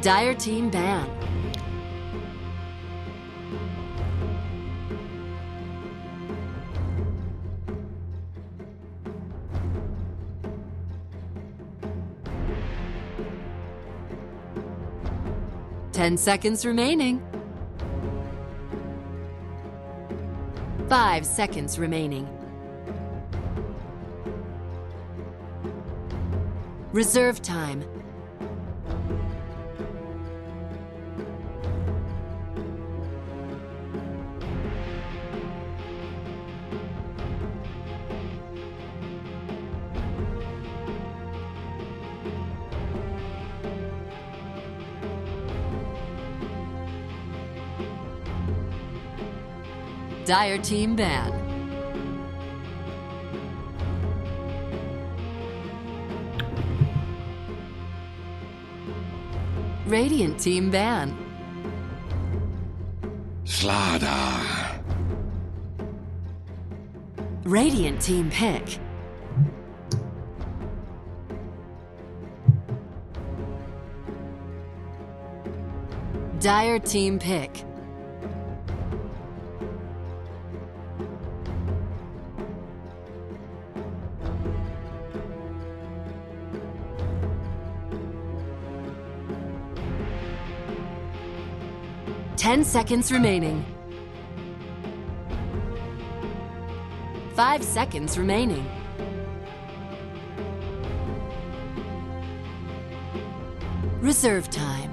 Dire team ban. Ten seconds remaining. 5 seconds remaining. Reserve time. Dire team ban. Radiant team ban. Slada. Radiant team pick. Dire team pick. Ten seconds remaining. 5 seconds remaining. Reserve time.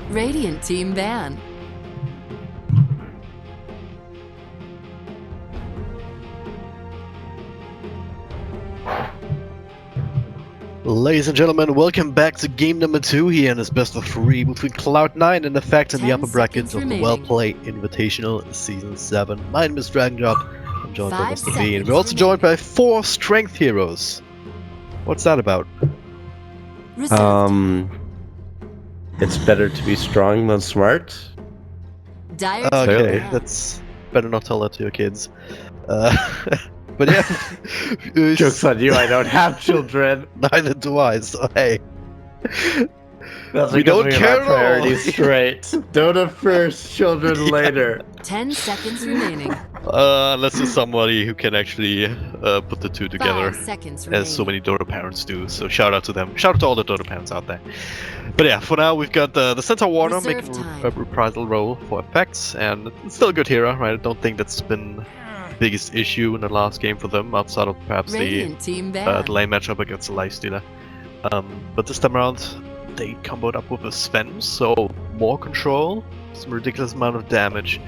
Radiant team ban. Ladies and gentlemen, welcome back to game number 2 here in this best of 3 between Cloud9 and Effect in the 10 upper brackets of seconds the remaining. WellPlay Invitational Season 7. My name is Dragondrop. I'm joined by 5 Mr. V, and seconds we're also joined by 4 Strength Heroes. What's that about? Reserve. It's better to be strong than smart. Dire team Okay, ban. that's better not tell that to your kids. But yeah, Joke's on you, I don't have children. neither do I, so hey. That's We because don't we have care our at all. priorities straight. Dota first, children Yeah. later. 10 seconds remaining. Unless there's somebody who can actually put the two 5 together, seconds remaining. as so many Dota parents do. So shout out to them. Shout out to all the Dota parents out there. But yeah, for now we've got the Centaur Warner Reserve making time. a reprisal role for effects, and it's still a good hero, right? I don't think that's been the biggest issue in the last game for them, outside of perhaps Radiant team the ban. lane matchup against the Lifestealer. But this time around, they comboed up with a Sven, so more control, some ridiculous amount of damage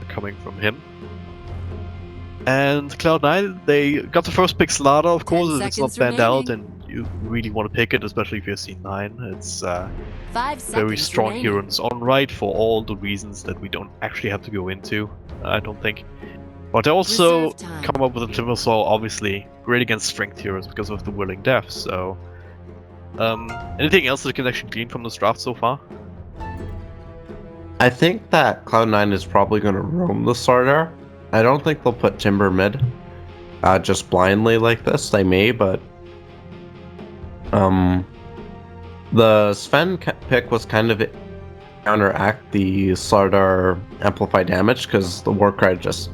coming from him. And Cloud9, they got the first pick Slaughter, of course. 10 If it's not seconds banned out remaining. and you really want to pick it, especially if you're C9. It's 5 seconds very strong remaining. hero in its own right for all the reasons that we don't actually have to go into, I don't think. But they also Reserve time. come up with a Timbersaw, obviously great against strength heroes because of the Willing Death. So, anything else that you can actually glean from this draft so far? I think that Cloud9 is probably going to roam the starter. I don't think they'll put Timber mid just blindly like this. They may, but the Sven pick was kind of counteract the Slardar amplify damage, because the Warcry just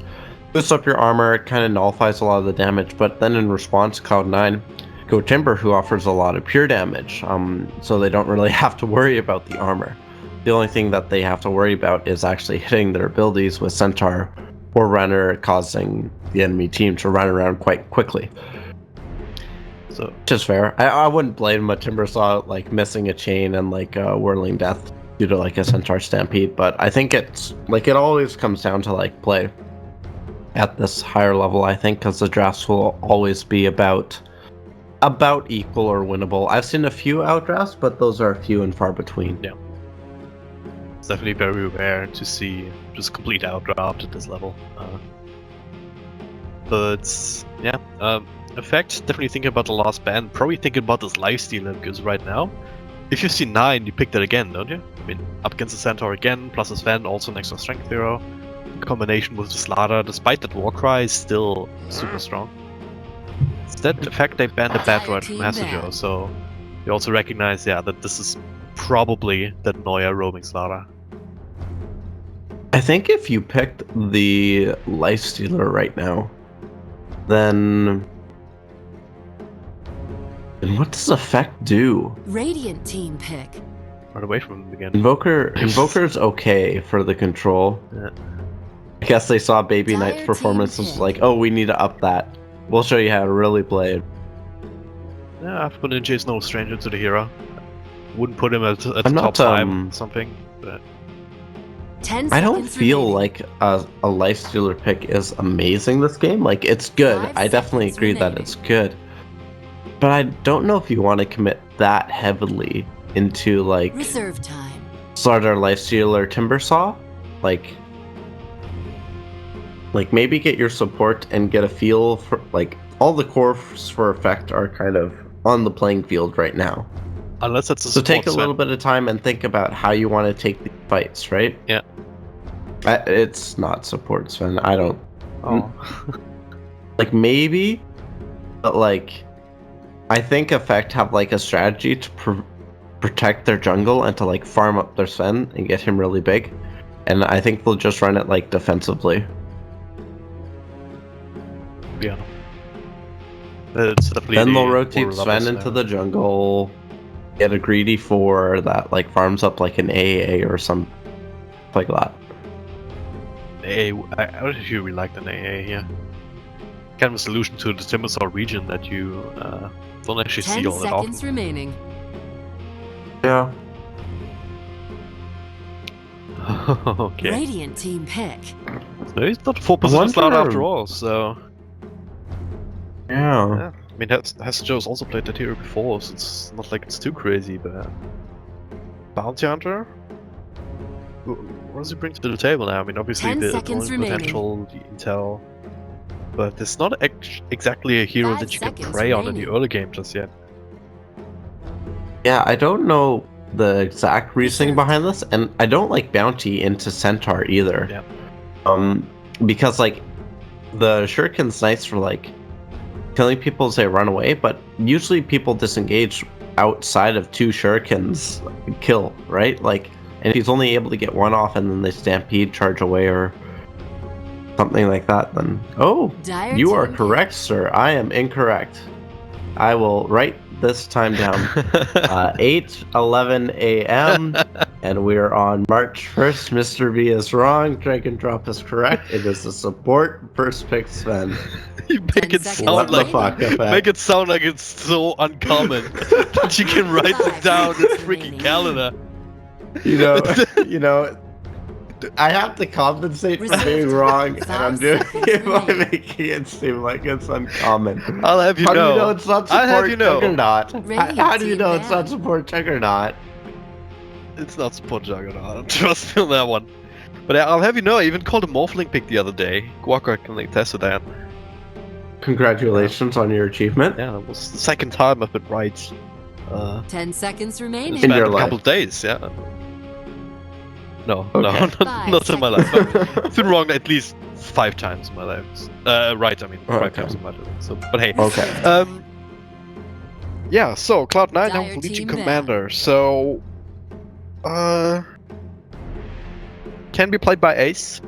boosts up your armor, it kind of nullifies a lot of the damage, but then in response, Cloud9 go Timber, who offers a lot of pure damage, so they don't really have to worry about the armor. The only thing that they have to worry about is actually hitting their abilities with Centaur or Runner, causing the enemy team to run around quite quickly. So, Which is fair. I wouldn't blame a Timbersaw like missing a chain and like Whirling Death due to like a Centaur Stampede, but I think it's like it always comes down to like play. at this higher level, I think, because the drafts will always be about equal or winnable. I've seen a few outdrafts, but those are few and far between. Yeah. It's definitely very rare to see just complete outdraft at this level. But yeah, Effect, definitely thinking about the last ban, probably thinking about this lifestealer, because right now, if you see 9, you pick that again, don't you? I mean, up against the Centaur again, plus the Sven, also an extra strength hero. In combination with the Slaughter, despite that Warcry is still super strong. Instead, the fact they banned the Batroid from Hasajo, so you also recognize, yeah, that this is probably that Neuer roaming Slaughter. I think if you picked the lifestealer right now, then what does Effect do? Radiant team pick. Run away from him again. Invoker's okay for the control. Yeah. I guess they saw Baby Dire Knight's performance and team was like, oh, we need to up that. We'll show you how to really play it. Yeah, Alpha Ninja is no stranger to the hero. Wouldn't put him at the I'm top not, 5 or something, but 10 I don't seconds feel remaining. like a lifestealer pick is amazing this game. Like, it's good. 5 I definitely seconds agree that remaining. it's good. But I don't know if you want to commit that heavily into, like, Reserve time. Slardar Lifestealer Timbersaw. Like maybe get your support and get a feel for, like, all the cores for Effect are kind of on the playing field right now. unless that's a So take a support little Sven. bit of time and think about how you want to take the fights, right? Yeah. It's not support, Sven. I don't. Oh. Like, maybe, but, like, I think Effect have, like, a strategy to protect their jungle and to, like, farm up their Sven and get him really big. And I think they'll just run it, like, defensively. Yeah. It's definitely Then they'll the rotate more Sven level into the jungle, get a greedy 4 that, like, farms up, like, an AA or something like that. AA, I actually really like an AA here. Kind of a solution to the Timbersaw region that you don't actually 10 see all that often. seconds remaining. Yeah. Okay. Radiant team pick. So he's not 4% slot wonder- after all, so... Yeah. Yeah. I mean, Hasajo's also played that hero before, so it's not like it's too crazy, but... Bounty Hunter? What does he bring to the table now? I mean, obviously 10 the seconds drawing remaining. potential, the intel... But it's not exactly a hero 5 that you can seconds prey on in the remaining. early game just yet. Yeah, I don't know the exact reasoning Reserve behind this, and I don't like bounty into Centaur either. Yeah. Because, like, the shuriken's nice for, like, killing people as they run away, but usually people disengage outside of 2 shurikens kill, right? Like, and if he's only able to get 1 off and then they stampede, charge away, or something like that, then... Oh, Dire you are team correct, sir. I am incorrect. I will write this time down. 8:11 a.m. and we're on March 1st. Mr. V is wrong. Drag and drop is correct. It is the support first pick Sven. You make 10 it seconds sound What the like fuck, Effect? make it sound like it's so uncommon that you can write it 5 down in a seconds freaking remaining. calendar. You know, I have to compensate for Reserve being time. wrong, and 5 I'm doing seconds it by remaining. making it seem like it's uncommon. I'll have you How do know. you know it's not I'll have support you know. Juggernaut? Radiant How do you team know it's not banned. support Juggernaut? It's not support Juggernaut. Trust me on that one. But I'll have you know, I even called a Morphling pick the other day. Guaca can attest to that. Congratulations on your achievement. Yeah, it was the second time I've been right. 10 seconds remaining. In Spanned your a life. couple of days, yeah. No, Okay. no, 5 not in my life. seconds I've been wrong at least 5 times in my life. Right, I mean, 5 Okay. times in my life. So, but hey. Okay. Yeah, so Cloud9 now Dire with Legion team ban. Commander. So, can be played by Ace.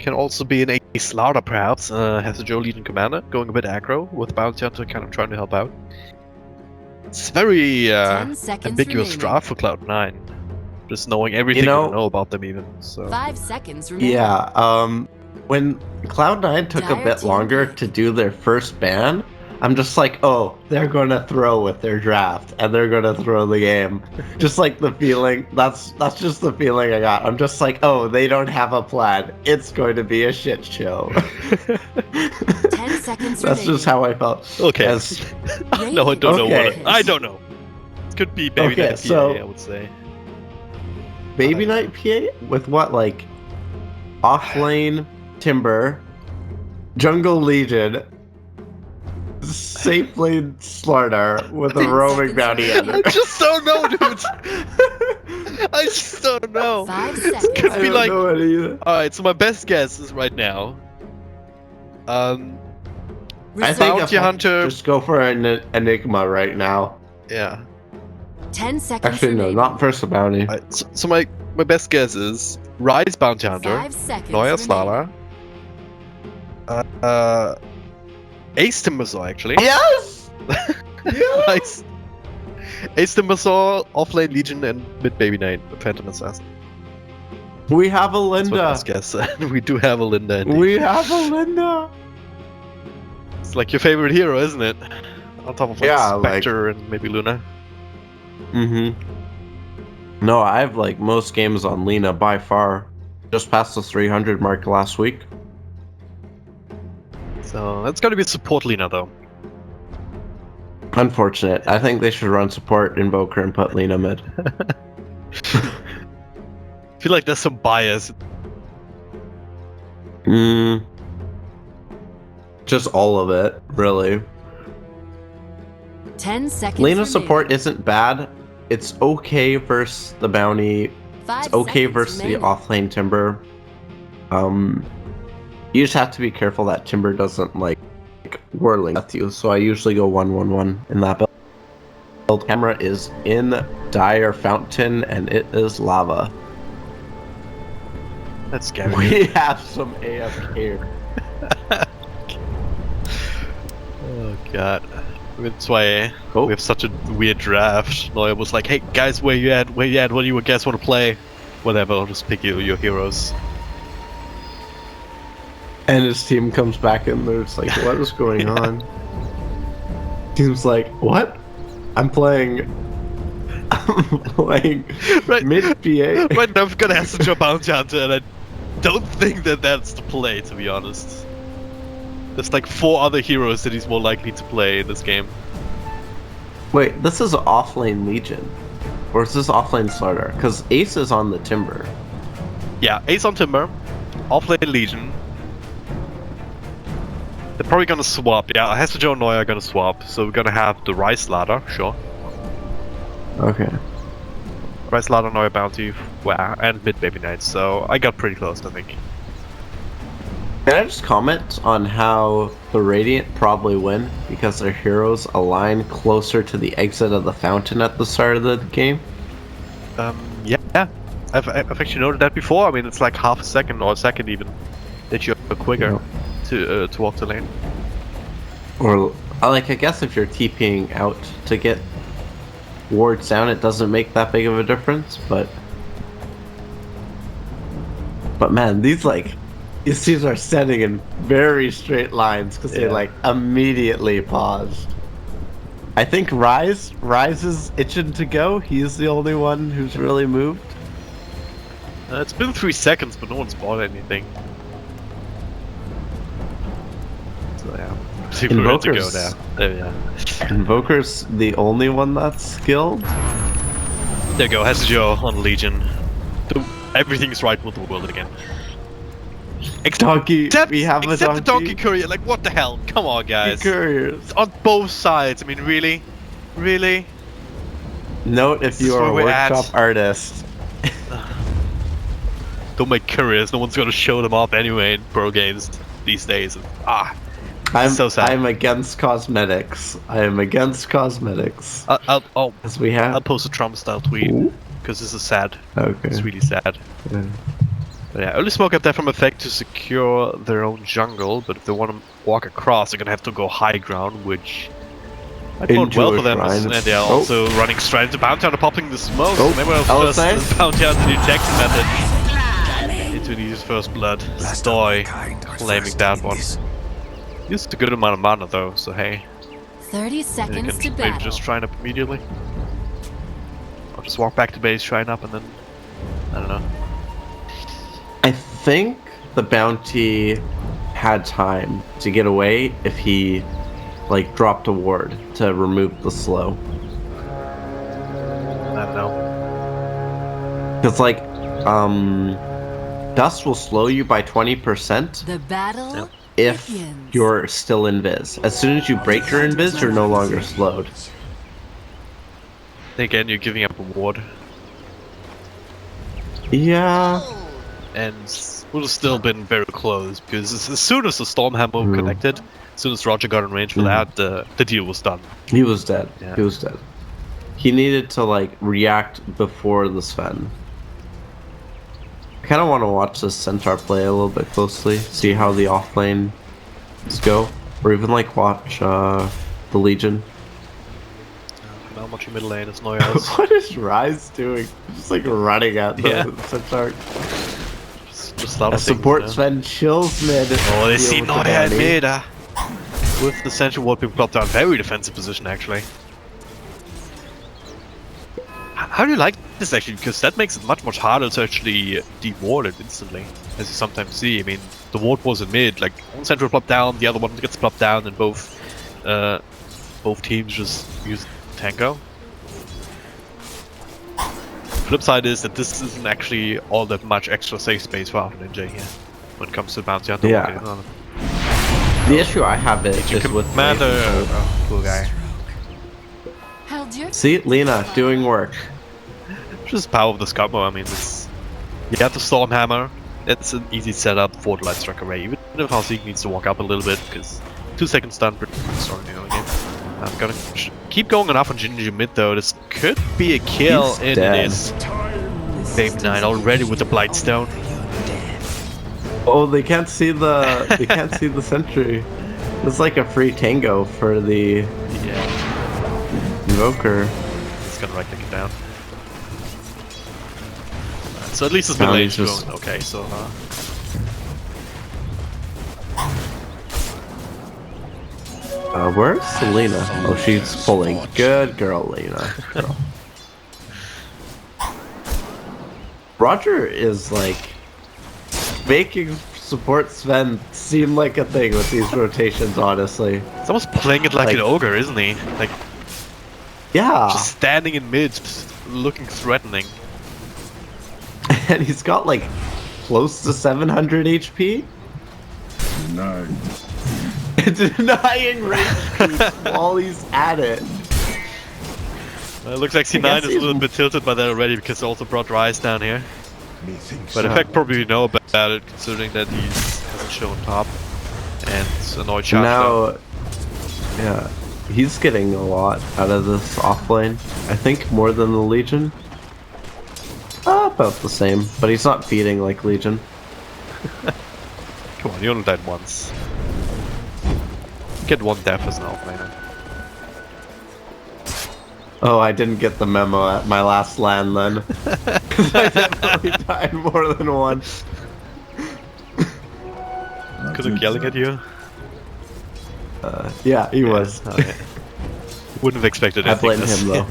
Can also be an Ace Slaughter, perhaps. Has a Joe Legion Commander, going a bit aggro with Bounty Hunter, kind of trying to help out. It's very 10 seconds ambiguous remaining. draft for Cloud9. Just knowing everything you know- know about them, even. So. 5 seconds remaining. Yeah, when Cloud9 took a Dire bit team longer pick. to do their first ban, I'm just like, oh, they're gonna throw with their draft, and they're gonna throw the game. Just like the feeling. That's just the feeling I got. I'm just like, oh, they don't have a plan. It's going to be a shit show. 10 seconds That's just how I felt. Okay. As, No, I don't know what Okay. I don't know. It could be Baby Okay, Night PA, so- I would say. Baby Night PA with what, like, off lane Timber, Jungle Legion, safe lane Slardar with a 10 roaming seconds bounty remaining. hunter. I just don't know, dude. I just don't know. 5 Could seconds. be I don't like- know it either. Alright, so my best guess is right now. I Reserve think Bounty if I Hunter- just go for an Enigma right now. Yeah. 10 seconds Actually, no, remaining. not first a bounty. Alright, so my best guess is Rise Bounty Hunter, 5 seconds Neuer remaining. Slala, Ace Timbersaw actually. Yes! Yes! Nice. Ace Timbersaw, Offlane Legion, and Mid Baby Knight, Phantom Assassin. We have a That's my Linda. best guess. We do have a Linda. Indeed. We have a Linda. It's like your favorite hero, isn't it? On top of like Yeah, like- Spectre and maybe Luna. Mm-hmm. No, I have like most games on Lena by far. Just past the 300 mark last week. So that's gotta be support Lena though. Unfortunate. I think they should run support Invoker and put Lena mid. I feel like there's some bias. Just all of it, really. 10 seconds Lena remaining. support isn't bad. It's okay versus the bounty. 5 It's okay seconds versus the remaining. offlane Timber. You just have to be careful that Timber doesn't like whirling at you. So I usually go 1-1-1 in that build. Camera is in Dire Fountain and it is lava. That's scary. We have some AFK. Oh god. That's why Oh. we have such a weird draft. Neuer was like, hey guys, where you at? Where you at? What do you guys want to play? Whatever, I'll just pick your heroes. And his team comes back and they're just like, what is going on? Team's like, what? I'm playing Right. mid PA. Right now, I've got to such a bounty hunter, and I don't think that that's the play, to be honest. There's like 4 other heroes that he's more likely to play in this game. Wait, this is offlane Legion. Or is this offlane Slardar? Because Ace is on the Timber. Yeah, Ace on Timber, offlane Legion. They're probably gonna swap. Yeah, Hestajo and Neuer are gonna swap. So we're gonna have the Rice ladder, sure. Okay. Rice ladder, Neuer bounty, wow, and mid baby knight. So I got pretty close, I think. Can I just comment on how the Radiant probably win because their heroes align closer to the exit of the fountain at the start of the game? Yeah. I've actually noted that before. I mean, it's like half a second or a second even that you're quicker to walk the lane. Or, I guess if you're TPing out to get wards down, it doesn't make that big of a difference, but man, these teams are standing in very straight lines because Yeah. they immediately paused. I think Rise is itching to go. He's the only one who's really moved. It's been 3 seconds, but no one's bought anything. So yeah, people are ready to go Invokers. now. There, yeah. Invoker's the only one that's skilled. There you go, Hestajo on Legion. Everything's right with the world again. Donkey. Except, We have a except the donkey. donkey courier. Like, what the hell? Come on, guys. Couriers. It's on both sides. I mean, really? Really? Note if This you is are a where we're at. workshop artist. Don't make couriers. No one's gonna show them off anyway in pro games these days. I'm so sad. I'm against cosmetics. I am against cosmetics. I'll As we have. post a Trump style tweet Ooh. because this is sad. Okay. It's really sad. Yeah. But yeah, early smoke up there from effect to secure their own jungle, but if they want to walk across, they're gonna have to go high ground, which might bode well for them. Shrines. And they're Oh. also running straight into Bounty Hunter, popping the smoke. Oh, Maybe I'll that was first nice. Bounty Hunter detection method into these first blood. Stoy claiming that one. Used a good amount of mana though, so hey. 30 You seconds can to maybe battle. just shrine up immediately. Or just walk back to base, shrine up, and then... I don't know. I think the bounty had time to get away if he like dropped a ward to remove the slow. I don't know. Because like dust will slow you by 20% The battle if begins. you're still invis. As soon as you break your invis, you're no longer slowed. Again, you're giving up a ward. Yeah. And would have still been very close, because as soon as the Stormhammer connected, as soon as Roger got in range for that, the deal was done. He was dead. Yeah. He was dead. He needed to like react before the Sven. I kind of want to watch this Centaur play a little bit closely, see how the offlanes go, or even like watch the Legion. Now much middle lane is Noyas. What is Rise doing? Just like running at the Centaur. Just out A of support things, Sven chills mid. Oh, they see deal with the Noya in bounty. mid. With the Sentry Ward being plopped down, very defensive position actually. How do you like this actually? Because that makes it much harder to actually de-ward it instantly, as you sometimes see. I mean, the ward was in mid, like one Sentry plopped down, the other one gets plopped down, and both teams just use Tango. Flip side is that this isn't actually all that much extra safe space for Alpha Ninja here when it comes to bounty hunter. Yeah. The issue I have is with Commander, wave control. oh, cool guy. Held your See, Lena doing work. Just power of this combo. I mean, it's you have the Stormhammer. It's an easy setup for the Light Strike Array, even if Halsey needs to walk up a little bit because 2 seconds stun pretty strong in the early game. I'm gonna keep going enough on Ginger mid though. This could be a kill, He's and dead. it is. Baby 9 already with the Blightstone. Oh, they can't see the sentry. It's like a free tango for the Yeah, invoker. it's gonna right click it down. So at least this mid lane is just- going okay. So Where's Selena? Oh, she's pulling. Good girl, Lena. Girl. Roger is like making support Sven seem like a thing with these rotations, honestly. he's almost playing it like an ogre, isn't he? Like Yeah. just standing in mid, just looking threatening. And he's got like close to 700 HP. No. Denying range creeps while he's at it. Well, it looks like C9 guess is a he's- little bit tilted by that already because they also brought Rise down here. But in so. fact, probably know about it considering that he hasn't shown top and annoyed charge. Now, yeah, he's getting a lot out of this offlane. I think more than the Legion. About the same, but he's not feeding like Legion. Come on, you only died once. Get one death as an outlaner. Oh, I didn't get the memo at my last land then. Because I definitely died more than once. Couldn't yelling at you? Yeah, he was. Okay. Wouldn't have expected I anything blame less. him though.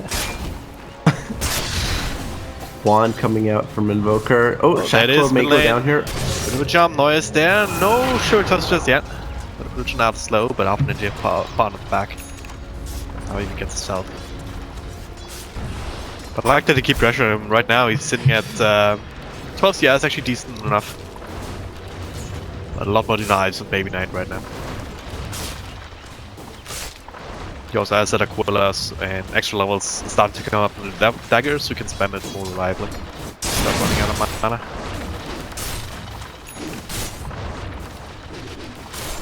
Juan coming out from Invoker. Oh, That Shackle is may mid go lane. down here. Bit of a jump, Noise there. No short touch just yet. Lucian out slow, but Alpha Ninja part of the back. Now he even gets south. But I like that they keep pressuring him. Right now he's sitting at 12 CS, actually decent enough. But a lot more denies on Baby Knight right now. He also has that Aquilas and extra levels starting to come up with daggers, so you can spam it more reliably. Start running out of mana.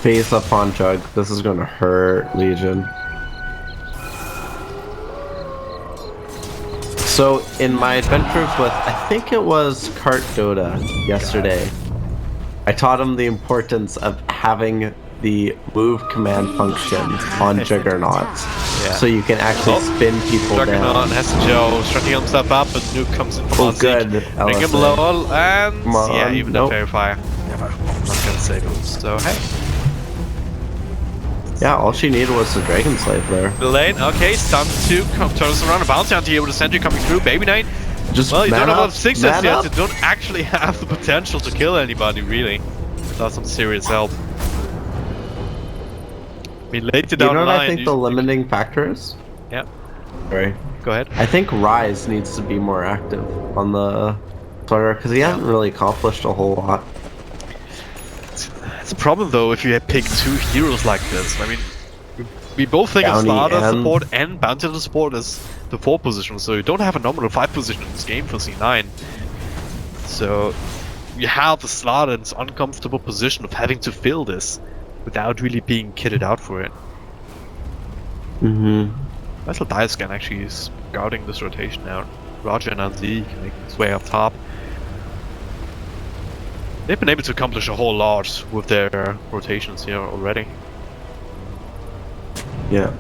Face up on Jug. This is gonna hurt Legion. So in my adventures with, I think it was Kart Dota yesterday, I taught him the importance of having the move command function on Juggernauts. Yeah. So you can actually spin people Juggernaut down. has to Joe, stretching himself up, but Nuke comes in from Oh, Ozzy. good. Bring him LSA. low, and Come on, yeah, even nope. the Verifier. Not gonna save him, so hey. Yeah, all she needed was the Dragon Slave there. The lane, okay, stun 2, turns around, a bounty hunter here with a sentry coming through, Baby Knight. Just Well, you don't have a lot of man sixes yet, up. you don't actually have the potential to kill anybody, really. Without some serious help. I mean, later You down know the what line... I think the limiting factor is? Yeah, Sorry. go ahead. I think Rise needs to be more active on the starter, because he hasn't really accomplished a whole lot. It's a problem though if you pick 2 heroes like this. I mean, we both think of Bounty starter and- support and bounty hunter support as the 4 position, so you don't have a nominal 5 position in this game for C9. So you have the starter in this uncomfortable position of having to fill this without really being kitted out for it. Mm-hmm. Metal Diascan actually is scouting this rotation now. Roger and Anzi can make his way up top. They've been able to accomplish a whole lot with their rotations here already. Yeah.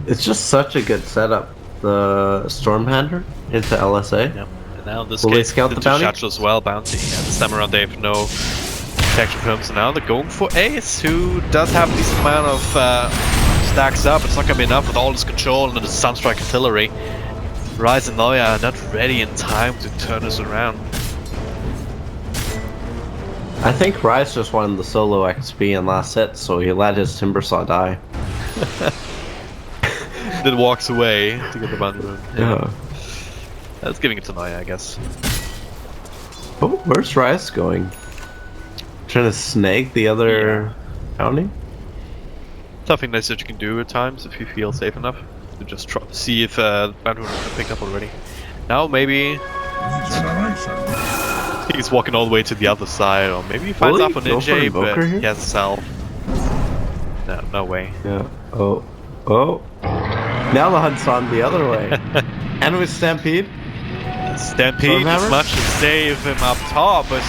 It's just such a good setup. The Stormhander into LSA. Yeah. And now in this Will they case, scout the into bounty? Satchel as well, bounty. And this time around they have no protection from him, so now they're going for Ace, who does have a decent amount of stacks up. It's not going to be enough with all this control and the Sunstrike artillery. Rise and Noya are not ready in time to turn this around. I think Rise just wanted the solo XP in last hit, so he let his Timbersaw die. Then walks away to get the bounty rune. Yeah. That's giving it to Noya, I guess. Oh, where's Rise going? Trying to snag the other bounty? Something nice that you can do at times if you feel safe enough to just try to see if the bounty rune has been picked up already. Now maybe Regeneration. he's walking all the way to the other side, or maybe he finds Will out he on go for NJ, Invoker but here? he has a self. No, no way. Yeah. Oh. Oh. Now the hunt's on the other way. And with Stampede? Stampede Stormhammer? as much to save him up top, but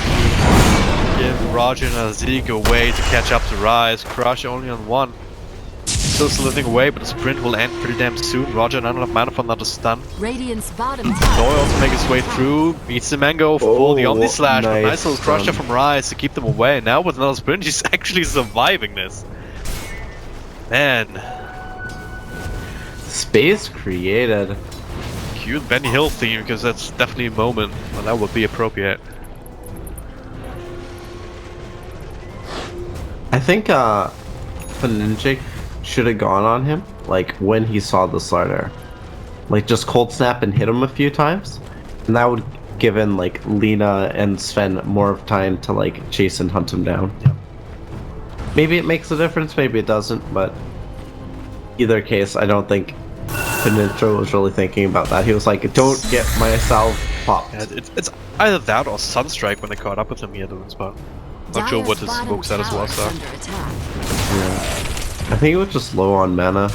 give Roger and Azik a way to catch up to Rise. Crush only on 1. Still slithering away, but the sprint will end pretty damn soon. Roger not enough mana for another stun. Radiant's bottom tower. Doyle also make his way through, meets the Mango for the Oh, Omni Slash, but nice nice little crusher stun. from Rise to keep them away. Now with another sprint, he's actually surviving this. Man, Space created. cute Benny Hill theme, because that's definitely a moment when that would be appropriate. I think Ninja should have gone on him, like when he saw the starter. Like just cold snap and hit him a few times. And that would give in like Lena and Sven more of time to like chase and hunt him down. Yep. Maybe it makes a difference, maybe it doesn't, but either case I don't think Ninja was really thinking about that. He was like, don't get myself popped. Yeah, it's either that or Sunstrike when they caught up with him here at the spot. Not sure what his smoke status was though. Under attack. Yeah. I think it was just low on mana.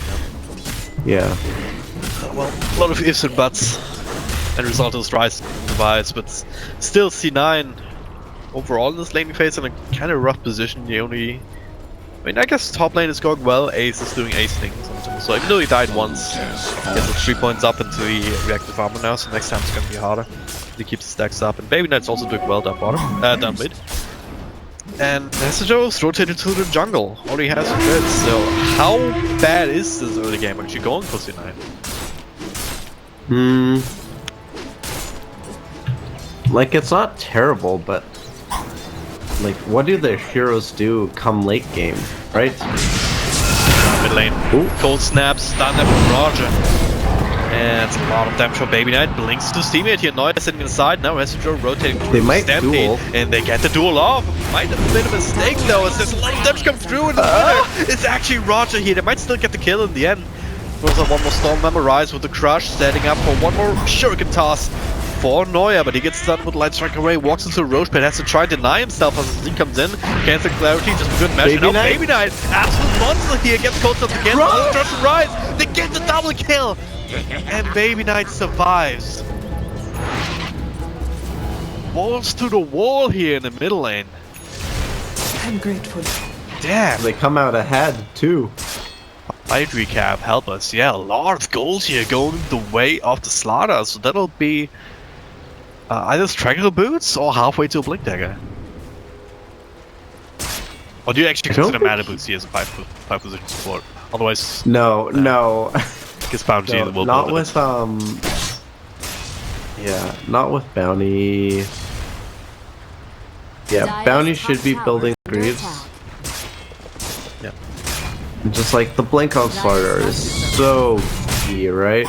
Yeah. Well, a lot of ifs and buts, and result is Rise device, but still C9 overall in this laning phase in a kind of rough position. The only, I mean, I guess top lane is going well. Ace is doing Ace things on him, so even though he died once, he gets 3 points up into the reactive armor now. So next time it's gonna be harder. He keeps the stacks up, and Baby Knight's also doing well down bottom, down mid. And Message's rotated to the jungle. Already has some bits, so how bad is this early game actually going for C9? Like, it's not terrible, but like, what do their heroes do come late game, right? Mid lane. Ooh. Cold snaps, stun there from Roger. And it's a lot of damage for Baby Knight. Blinks to his teammate here. Noya sitting inside. Now Messenger rotating through They might Stampede. duel. And they get the duel off. Might have been a mistake though, as there's a lot of damage come through. And the winner is actually Roger here. They might still get the kill in the end. Goes on one more Storm Memorize with the Crush, setting up for one more Shuriken toss for Noya, but he gets stunned with Light Strike Array, walks into the Roach Pit, has to try and deny himself as Z comes in. Cancel Clarity, just a good measure. Baby Now Knight. Baby Knight, absolute monster here, gets close up again. All Trust and Rise, they get the double kill! And Baby Knight survives. Walls to the wall here in the middle lane. I'm grateful. Damn. They come out ahead too. Fight recap, help us. Yeah, a lot of goals here going the way of the Slaughter, so that'll be either Strangle Boots or halfway to a Blink Dagger. Or do you actually I don't consider think- Mana Boots here as a 5 position support? Otherwise, No, no. gets bounty No, will not build with it. yeah, not with bounty. Yeah, bounty should be building greaves. Yeah. Just like the blink on Slardar is so key, right?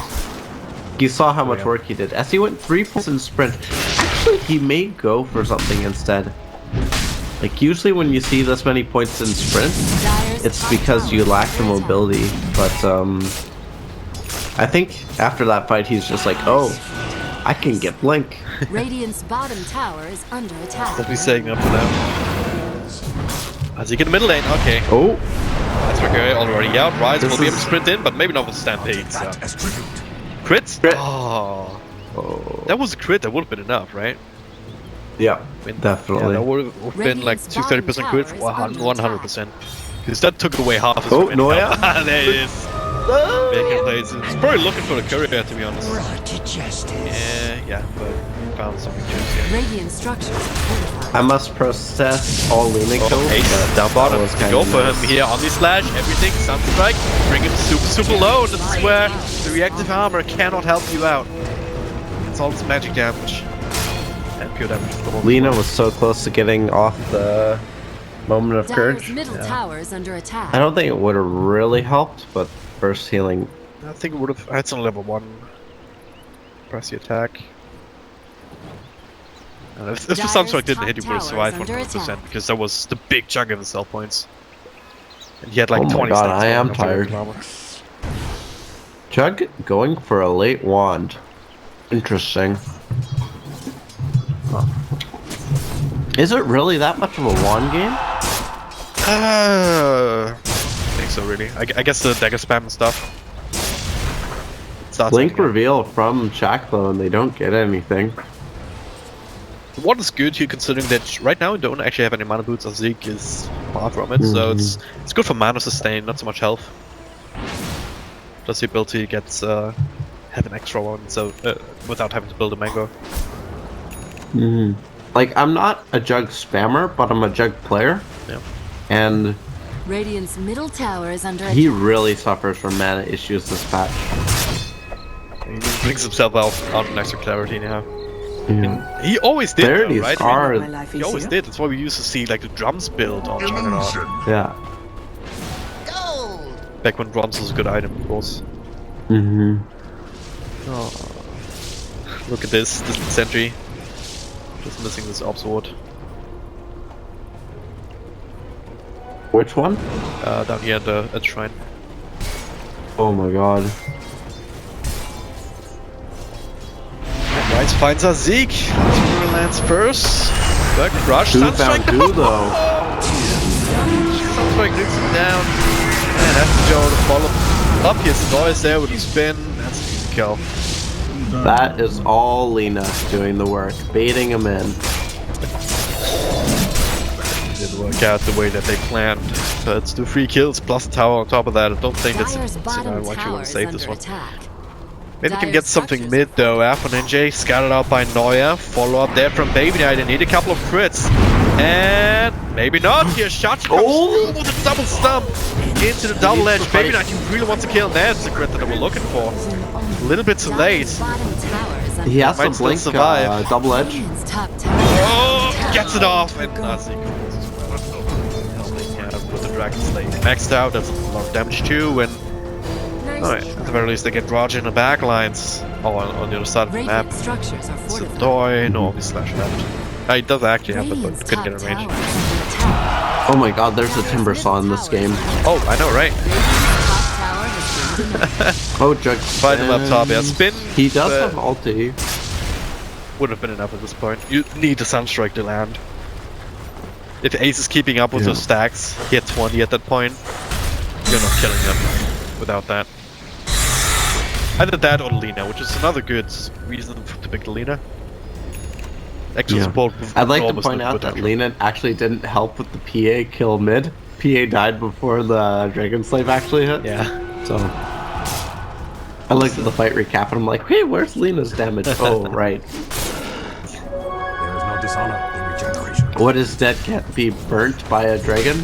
You saw how much work he did. As he went 3 points in sprint, actually he may go for something instead. Like usually when you see this many points in sprint, it's because you lack the mobility. But I think after that fight he's just like, oh, I can get blink. Radiant's bottom tower is under attack. I'll be saying up for now. As you get the middle lane, okay. Oh, That's okay, already out. Rise This will be able is- to sprint in, but maybe not with Stampede. So. That as tribute. Crits? Crit. Oh, oh. that was a crit, that would have been enough, right? Yeah, Yeah, definitely. that would have been like Radiant's 230% crit, bottom tower is under 100%. Because that took away half his Oh, crit. Noya. There it is. Vega plays. He's probably looking for the courier, to be honest. Brought to justice. Yeah, but found something juicy. Radiant structures are fortified. I must process all Luna kills. Oh, Ace but down bottom. that was kinda Go for nice. him here. Omni Slash, everything. Sunstrike. Bring him super low. This is where the reactive armor cannot help you out. It's all this magic damage. And pure damage for the whole Lena was so close to getting off the moment of Dyer's courage. middle tower is under attack. I don't think it would have really helped, but burst healing. I think it would have. It's on level 1. Press the attack. And if the Dyer's Sunstrike didn't hit, he top would have survived tower is under 100% attack. because that was the big chunk of his cell points. And he had like Oh my 20 God, stacks I am of tired. armor. Jug going for a late wand. Interesting. Is it really that much of a wand game? I think so, really. I guess the dagger spam and stuff. Starts Blink again. reveal from Shack though, and they don't get anything. What is good here, considering that right now we don't actually have any mana boots, or Zeke is far from it, so it's good for mana sustain, not so much health. Plus the ability gets have an extra one, so without having to build a mango. Like, I'm not a Jug spammer, but I'm a Jug player, Yeah. and Radiant's middle tower is under he attack. really suffers from mana issues this patch. He brings himself out next to clarity now. Yeah. He always did, though, Clarities right? are, He always did. That's why we used to see like the drums build on Juggernaut. Illusion. yeah. Back when drums was a good item, of course. Mm-hmm. Oh. Look at this sentry. Just missing this orb sword. Which one? Down here at the shrine. Oh my god. Rise finds our Zeke. Artillery lands first. The crush. Who Sunstrike. found who though? Sunstrike knocks him down. And that's the Joe to follow up. Here's the noise there with the spin. That's an easy kill. That is all Lena doing the work, baiting him in. Didn't work out the way that they planned. So it's 2 free kills plus the tower on top of that. I don't think that's Dyer's a bottom scenario I actually tower want to is save under this one. attack. Maybe we can Dyer's get something structures mid are though. After Ninja, scattered out by Noya. Follow up there from Baby Knight. They need a couple of crits. And maybe not here. Shot comes through with a double stump into the double edge. Baby Knight, you really want to kill. That's the crit that we're looking for. A little bit too late. Dyer's bottom tower is under He has Might to still blink survive. double edge. Radiant's top tower. Oh, gets it off. And Nazi with the Dragon Slate maxed out. That's a lot of damage too. And alright, at the very least they get Roger in the back lines. Oh, on the other side of the map. Radiant structures are It's a fortified. Doi, no, he slash left. He does actually have it, Radiant's but couldn't top get a tower range. is under attack. Oh my god, there's a Timber Saw in this game. Oh, I know, right? Radiant's top tower has been denied. Oh, Jug Find him up top, yeah. Spin. He does but have ulti. would have been enough at this point. You need the Sunstrike to land. If Ace is keeping up with Yeah. those stacks, he had 20 at that point. You're not killing them without that. Either that or Lina, which is another good reason to pick the Lina. Extra Yeah. support. I'd like to almost point no out that potential. Lena actually didn't help with the PA kill mid. PA died before the Dragon Slave actually hit. Yeah. So I looked at the fight recap and I'm like, hey, where's Lena's damage? Oh, right. There is no dishonor in regeneration. What does dead can't be burnt by a dragon?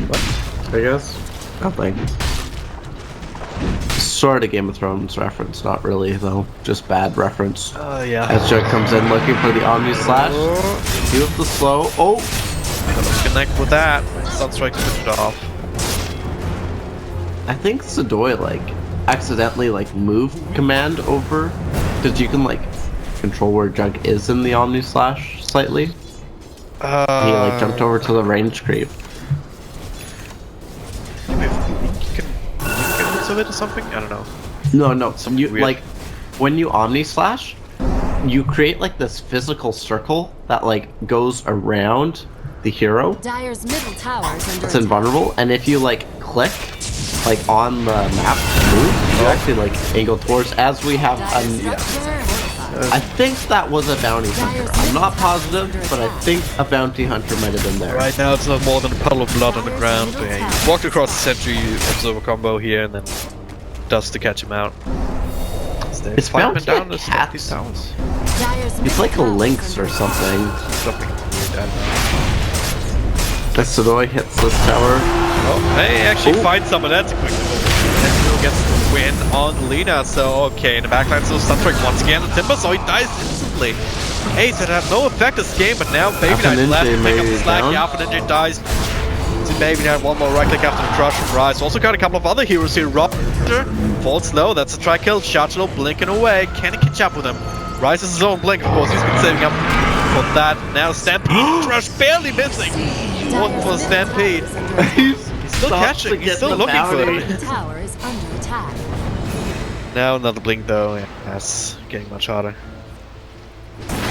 What? I guess. Nothing. Sort of Game of Thrones reference, not really though, just bad reference. Yeah. As Jug comes in looking for the Omni Slash. He with the slow. Oh! Let's connect with that. Sunstrike to finish it off. I think Sadoy like accidentally like moved command over because you can like control where Jug is in the Omni Slash slightly. He like jumped over to the range creep. You can of it or something? I don't know. No, you weird. like when you Omni Slash, you create like this physical circle that like goes around the hero. Dire's middle tower is under It's attack. invulnerable, and if you like click like on the map move, you actually like angle towards as we have Dire's structure fortified. I think that was a bounty hunter. I'm not positive, but I think a bounty hunter might have been there. Right now it's not more than a puddle of blood on the ground. But yeah, he walked across the sentry, observer combo here, and then does to catch him out. It's bounty down a to cat. these towers. Dire's It's middle like a tower is lynx under or something. Something weird, I don't know. Sadoy hits this tower. Oh, hey, actually finds someone. That's a quick move. Gets the win on Lina. So, okay, in the backline, so Sunstrike once again on Timber, so he dies instantly. Hey, so that had no effect this game, but now Baby Alpha Knight left to Ninja pick up the may slack. down. The Alpha Ninja dies. So Baby Knight, one more right click after the crush from Rise. Also got a couple of other heroes here. Roger falls low. That's a try kill. Shot low, blinking away. Can he catch up with him? Rise is his own blink, of course. He's been saving up for that. Now Stampede Crush barely missing. One for Stampede. He's still catching. He's still looking for attack. it. The tower is under attack. Now another blink though. Yeah, that's getting much harder.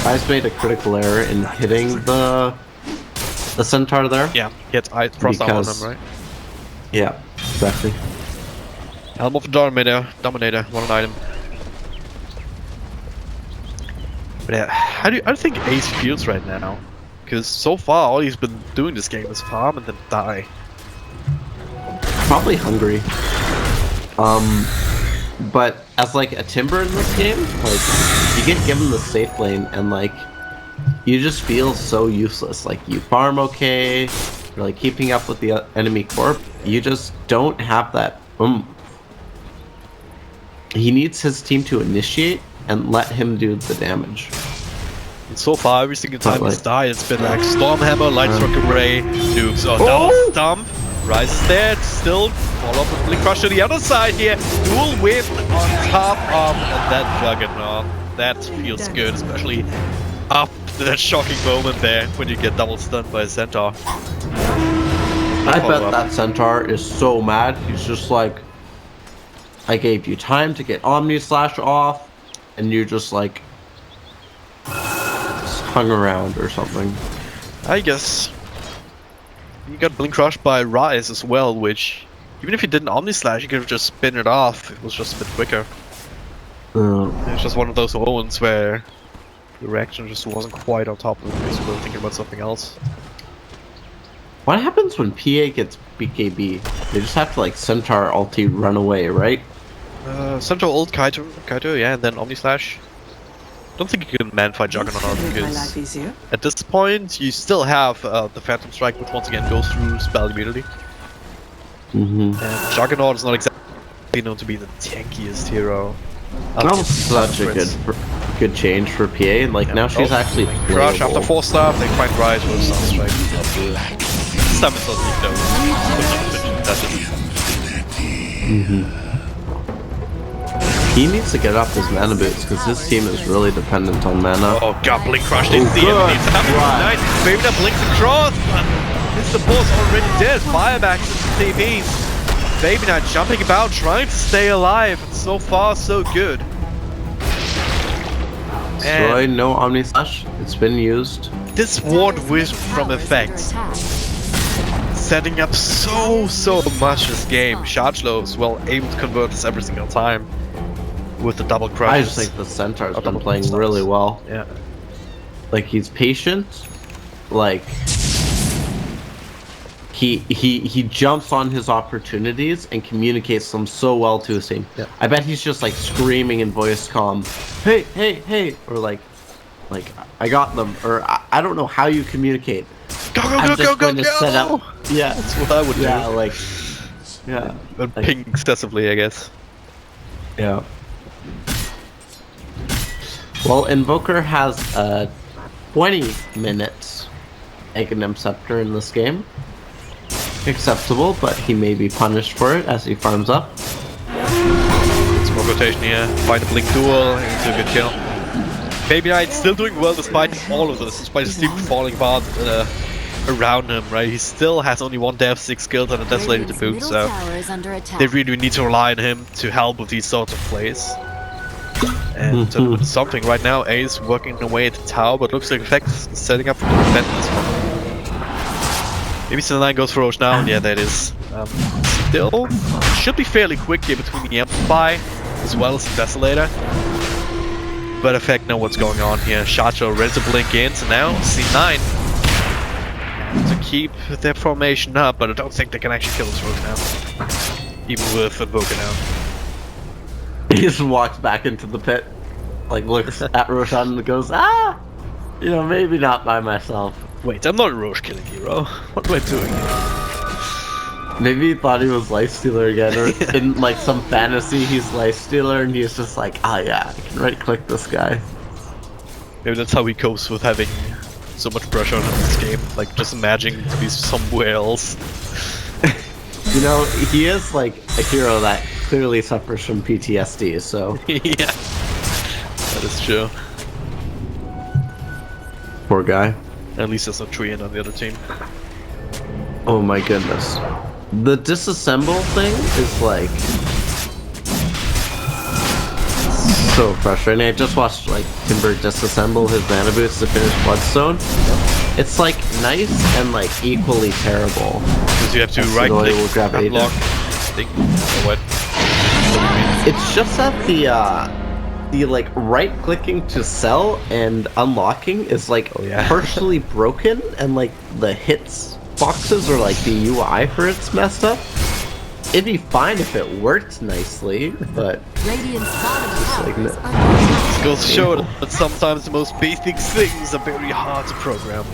Ice made a critical error in hitting the centaur there. Yeah, he had Ice Frost Armor on Because- him, right? Yeah, exactly. Helm of the Dominator, one an item. But yeah, how do you think Ace feels right now? Because so far all he's been doing this game is farm and then die. Probably hungry. But as like a Timber in this game, like you get given the safe lane and like you just feel so useless. Like you farm okay, you're like keeping up with the enemy corp. You just don't have that. He needs his team to initiate and let him do the damage. And so far, every single time Like- he's died, it's been like Stormhammer, Lightstruck Array, nukes. Oh, double stomp. Rise is dead. Still follow up with Blink Crush to the other side here. Dual whip on top of that Juggernaut. That feels good, especially after that shocking moment there when you get double stunned by a Centaur. I bet that centaur is so mad. He's just like, I gave you time to get Omni Slash off, and you just like just hung around or something. I guess. You got Blink Crush by Rise as well, which, even if you didn't Omni Slash, you could have just spin it off. It was just a bit quicker. It's just one of those moments where the reaction just wasn't quite on top of it because you were thinking about something else. What happens when PA gets BKB? They just have to like centaur ulti run away, right? Central ult Kaito, yeah, and then Omni Slash. Don't think you can man-fight Juggernaut because at this point you still have the Phantom Strike, which once again goes through spell immunity. And Juggernaut is not exactly known to be the tankiest hero. That was such a good change for PA, and like now she's actually Crush after playable. 4-star, they find Rise with Sunstrike. Summons doesn't need those. That's it. He needs to get up his mana boots because his team is really dependent on mana. Oh god, Blink Crush, they see him, good. he's having Right. nice. Baby that blinks across, but his support's already dead. Firebacks into TPs. Baby Knight jumping about, trying to stay alive, and so far so good. Destroy, no Omni Slash. It's been used. This Ward Wisp from effects, setting up so much this game. Shardlow is well able to convert this every single time with the double crush. I just think the Centaur's been double playing stuns. really well. Yeah. Like he's patient. Like he jumps on his opportunities and communicates them so well to his team. Yeah. I bet he's just like screaming in voice comm, hey, or like I got them, or I don't know how you communicate. Go, I'm just going to set up. Yeah, That's what I would yeah, do. like yeah. And ping excessively, I guess. Yeah. Well, Invoker has 20 minutes Aghanim Scepter in this game. Acceptable, but he may be punished for it as he farms up. Smoke rotation here. Find a blink duel into a good kill. Baby Knight still doing well despite all of this, despite his team falling apart around him, right? He still has only 1 death, 6 kills, and a Desolator to boot, so they really need to rely on him to help with these sorts of plays. And something right now, Ace working away at the tower, but looks like Effects is setting up for the defend this one. Maybe Sin9 goes for Roche now, and yeah, that is. Still, should be fairly quick here between the Amplify as well as the Desolator. But Effect know what's going on here. Shacho ready to blink in, so now C9 to keep their formation up, but I don't think they can actually kill this Rogue now. Even with Invoker now. He just walks back into the pit, like looks at Roshan and goes, ah! You know, maybe not by myself. Wait, I'm not a Roche killing hero. What am I doing here? Maybe he thought he was Lifestealer again, or in like some fantasy he's Lifestealer and he's just like, ah yeah, I can right click this guy. Maybe that's how he copes with having so much pressure on this game. Like, just imagining to be somewhere else. You know, he is like a hero that clearly suffers from PTSD, so... Yeah, that is true. Poor guy. At least there's no Treant on the other team. Oh my goodness. The disassemble thing is like... so frustrating. I just watched like Timber disassemble his mana boots to finish Bloodstone. It's like nice and like equally terrible. Because you have to right click, unlock, thing, or what? It's just that the like right clicking to sell and unlocking is like partially broken, and like the hits boxes or like the UI for it's messed up. It'd be fine if it worked nicely, but it goes to show that sometimes the most basic things are very hard to program.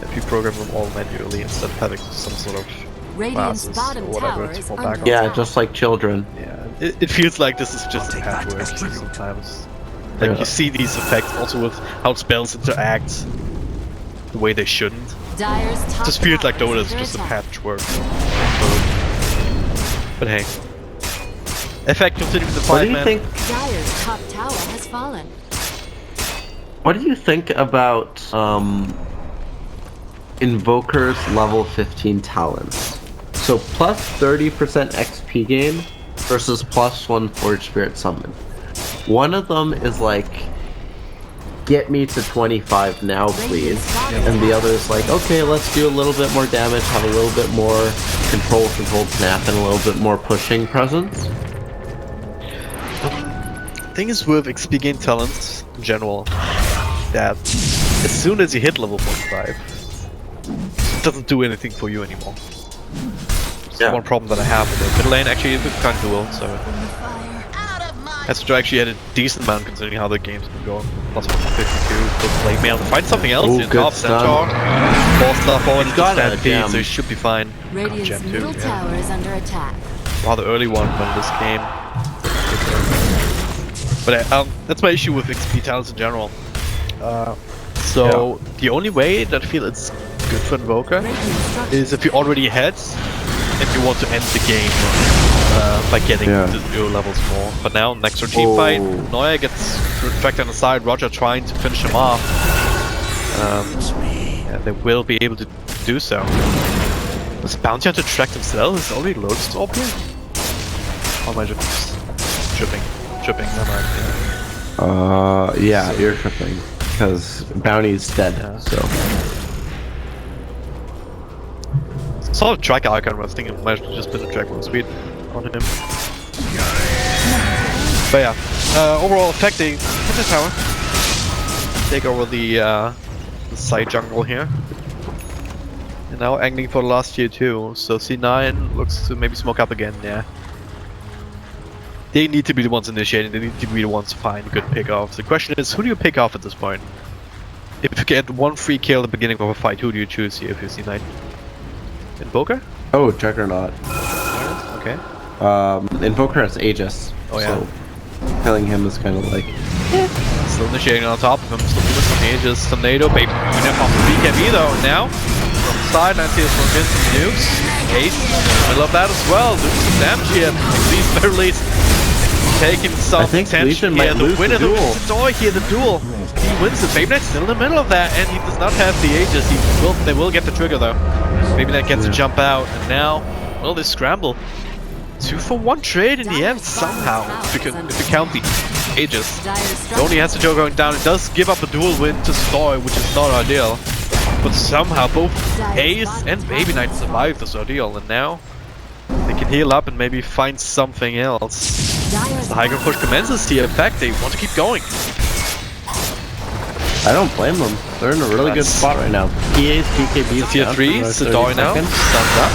If you program them all manually instead of having some sort of classes or whatever to fall back on. Yeah, just like children. Yeah, it feels like this is just a patchwork sometimes. Like you see these effects also with how spells interact the way they shouldn't. It just feels like Dota is just a patchwork. But hey, Effect continuing the fight, man. Dire's top tower has fallen. What do you think about Invoker's level 15 talents? So plus 30% XP gain versus plus 1 Forge Spirit Summon. One of them is like, get me to 25 now please, and the other is like, okay, let's do a little bit more damage, have a little bit more controlled snap, and a little bit more pushing presence. The thing is with XP gain talents in general, that as soon as you hit level 45, it doesn't do anything for you anymore. It's one problem that I have with the mid lane. Actually, it's kind of dual, so Astro actually had a decent amount considering how the game's been going. Plus 152, good play mail. Find something else in top centaur. More stuff forward, he's got that feed, so he should be fine. Radiant's middle tower is under attack. Rather early one from this game. But that's my issue with XP talents in general. So the only way that I feel it's good for Invoker is if you're already ahead and you want to end the game by getting your levels more. But now, next team fight, Neuer gets tracked on the side, Roger trying to finish him off. And they will be able to do so. Does Bounty Hunter track himself? Is already loaded to OP? Or am I just tripping? Tripping, never mind. Yeah, you're tripping. Because Bounty's dead, so... Saw a track icon, I was thinking it might have just been a track one speed on him. But yeah, overall affecting the tower. Take over the side jungle here. And now angling for the last tier 2, so C9 looks to maybe smoke up again, yeah. They need to be the ones initiating, they need to be the ones to find good pick-offs. The question is, who do you pick off at this point? If you get one free kill at the beginning of a fight, who do you choose here if you C9? Invoker? Oh, Juggernaut. Okay. Invoker has Aegis. Oh, yeah. So killing him is kind of like... Still initiating on top of him, still doing some ages. Tornado, baby, off the BKB though. Now, from the side, 90 is from Vincent Nukes. Ace, in the middle of that as well, doing some damage here. At least, very least, taking some attention here. The winner, the duel here, the duel. He wins the Baby Knight's still in the middle of that, and he does not have the Aegis. They will get the trigger though. Baby Knight gets to jump out, and now, well, they scramble. 2-for-1 trade in the end, somehow, if you count the Aegis. Only has to Joe going down. It does give up a dual win to Stoy, which is not ideal. But somehow both Ace and Baby Knight survive this ordeal, and now they can heal up and maybe find something else. As the high ground push commences here, in fact, they want to keep going. I don't blame them. They're in a really good spot right now. PA's BKB's tier 3, Sidoi now, stunned up.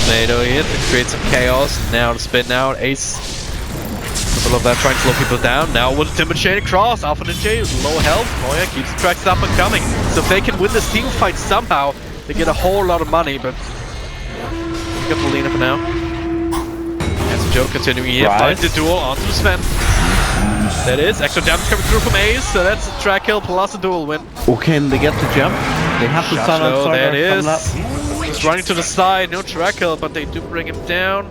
Tornado hit, it creates some chaos. Now to spin out, Ace. In the middle of that, trying to slow people down. Now with a Timber Chain across, Alpha Ninja is low health. Oh yeah, keeps the tracks up and coming. So if they can win this team fight somehow, they get a whole lot of money, but got the lead up now. As Joe continuing here, finds the duel onto the Sven. That is extra damage coming through from Ace, so that's a track kill plus a duel win. Oh, can they get the jump? They have to stun on Sardar. That is. He's running to the side, no track kill, but they do bring him down.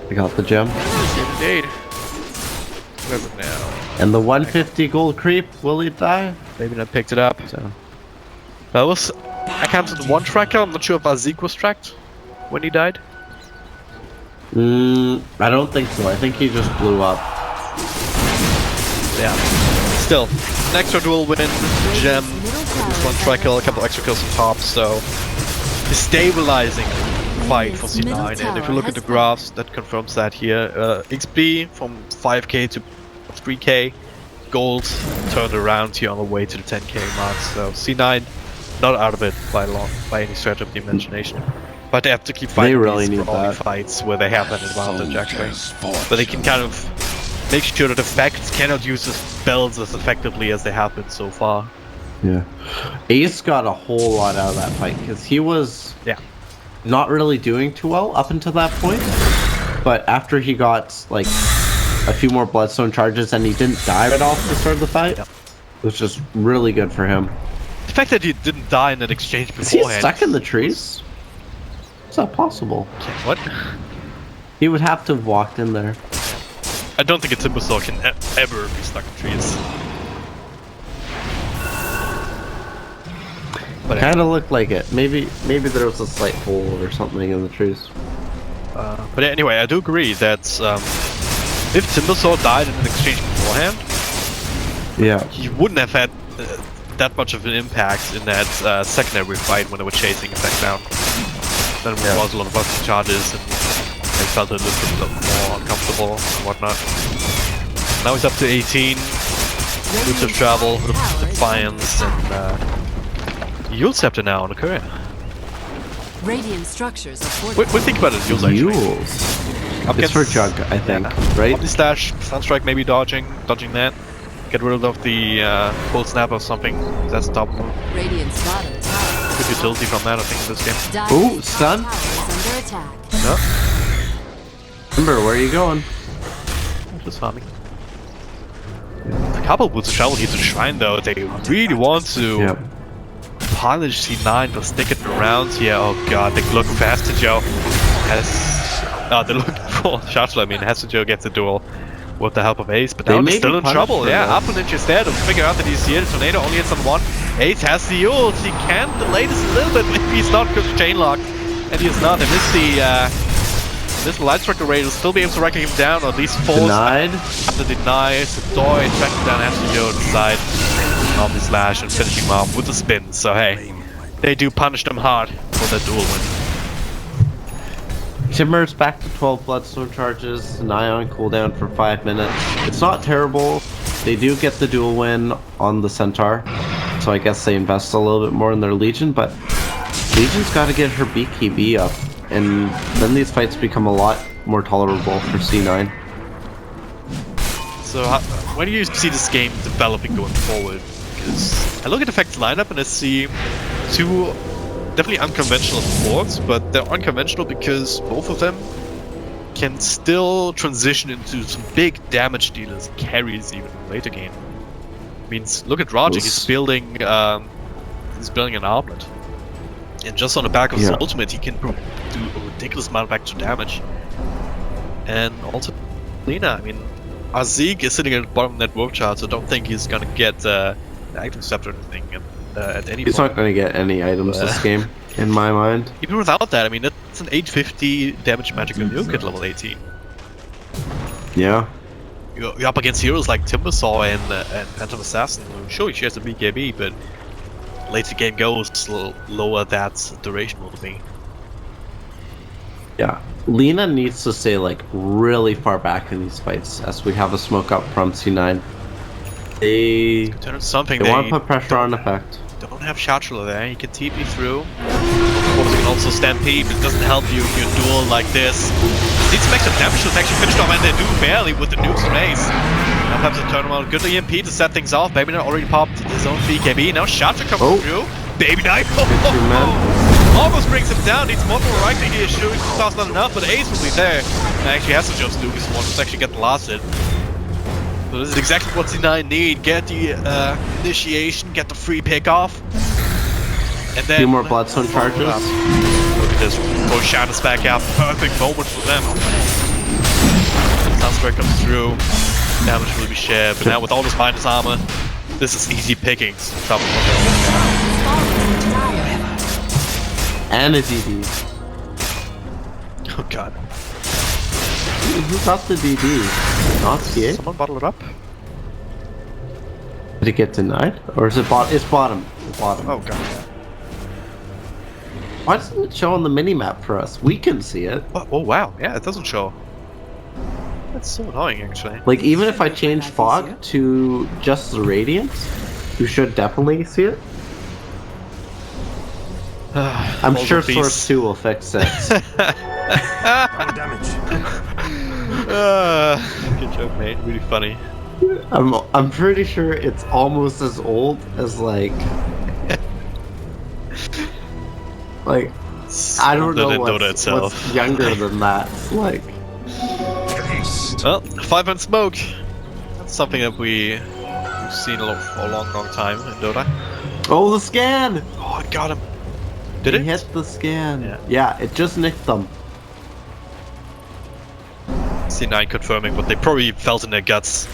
They got the gem. Indeed. Now. And the 150 gold creep, will he die? Maybe not picked it up. So that was, I counted one track kill. I'm not sure if Azik was tracked when he died. I don't think so. I think he just blew up. Yeah. Still, an extra duel win, gem, one track kill, a couple extra kills on top, so stabilizing fight for C9. And if you look at the graphs, that confirms that here. XP from 5k to 3k, gold turned around here on the way to the 10k mark. So C9 not out of it by any stretch of the imagination. But they have to keep fighting these brawling fights where they have that advantage actually. But they can kind of make sure that the facts cannot use the spells as effectively as they have been so far. Yeah. Ace got a whole lot out of that fight because he was not really doing too well up until that point. But after he got like a few more bloodstone charges and he didn't die right off the start of the fight, it was just really good for him. The fact that he didn't die in that exchange beforehand. Is he stuck in the trees? Is that possible? What? He would have to have walked in there. I don't think a Timbersaw can ever be stuck in trees. But kind of looked like it. Maybe there was a slight hole or something in the trees. But anyway, I do agree that if Timbersaw died in an exchange beforehand, he wouldn't have had that much of an impact in that secondary fight when they were chasing him back down. Then there was a lot of busting charges and they felt a little bit more uncomfortable and whatnot. Now he's up to 18. Roots of Travel, Defiance, and Yule Scepter now on the career. Radiant structures are What do you think about it, Yules actually? Yules? It's for Jug, I think, right? Up the stash, Sunstrike maybe dodging that. Get rid of the Cold Snap or something. That's the top one. Radiant's bottom tower. Good utility from that, I think, in this game. Oh, stun! Under attack. No. Ember, where are you going? Just farming. A couple boots of travel here to the shrine though. They really want to punish C9 for sticking around here. Oh god, they're looking for Joe. They're looking for Shotshot. I mean, Joe gets a duel with the help of Ace, but now they're still in trouble. Yeah, Alpha Ninja's there to figure out that he's here. The Tornado only hits on one. Ace has the ult. He can delay this a little bit. Maybe he's not because chain locked, and he's not. They missed the Light Striker Raid will still be able to rack him down, or at least force the deny. Sidoi tracking down Joe on the side of the slash and finishing him off with a spin. So hey, they do punish them hard for that duel win. Timber's back to 12 bloodstone charges, an Ion cooldown for 5 minutes. It's not terrible. They do get the dual win on the Centaur, so I guess they invest a little bit more in their Legion, but Legion's got to get her BKB up, and then these fights become a lot more tolerable for C9. So where do you see this game developing going forward? Because I look at Effect's lineup and I see two definitely unconventional supports, but they're unconventional because both of them can still transition into some big damage dealers, carries even in later game. Means look at Roger, he's building an armlet. And just on the back of his ultimate, he can do a ridiculous amount of extra damage. And also, Lina, I mean, our Zeke is sitting at the bottom of that work chart, so I don't think he's gonna get an item scepter or anything at any point. He's not gonna get any items this game, in my mind. Even without that, I mean, that's an 850 damage magical nuke at level 18. Yeah. You're up against heroes like Timbersaw and Phantom Assassin, who sure he shares a BKB, but later game goes, lower that duration will be. Yeah. Lina needs to stay like really far back in these fights as we have a smoke up from C9. They want to put pressure on effect. Don't have Chatula there, you can TP through. Of course you can also stampede, but it doesn't help you if you're dual like this. Needs some extra damage to actually finish off, and they do barely with the nukes and ace. Now perhaps a turn around, good EMP to set things off. Baby Knight already popped his own BKB, now Chatula comes through. Baby Knight, almost brings him down, needs one more right here, shooting star's not enough, but Ace will be there. And actually has to just Lucas one, to actually get the last hit. So this is exactly what C9 need, get the initiation, get the free pick off. And then... 2 more Bloodstone charges. Look at this, throw Shadows back out, perfect moment for them. Sunstrike comes through, damage will be shared, but now with all this minus armor, this is easy pickings. And a DD. Oh god. Who got the DD? Not PA? Someone bottle it up? Did it get denied? Or is it It's bottom. It's bottom. Oh god, yeah. Why doesn't it show on the minimap for us? We can see it. Oh wow, yeah, it doesn't show. That's so annoying actually. Like, even if I change fog to just the radiance, you should definitely see it. I'm sure Source 2 will fix it. Damage. Good joke, mate. Really funny. I'm pretty sure it's almost as old as like I don't know what's younger than that. Like, well, 5-man smoke. That's something that we've seen for a long time in Dota. Oh, the scan! Oh, I got him. Did it? Hit the scan. Yeah, it just nicked them. C9 confirming what they probably felt in their guts.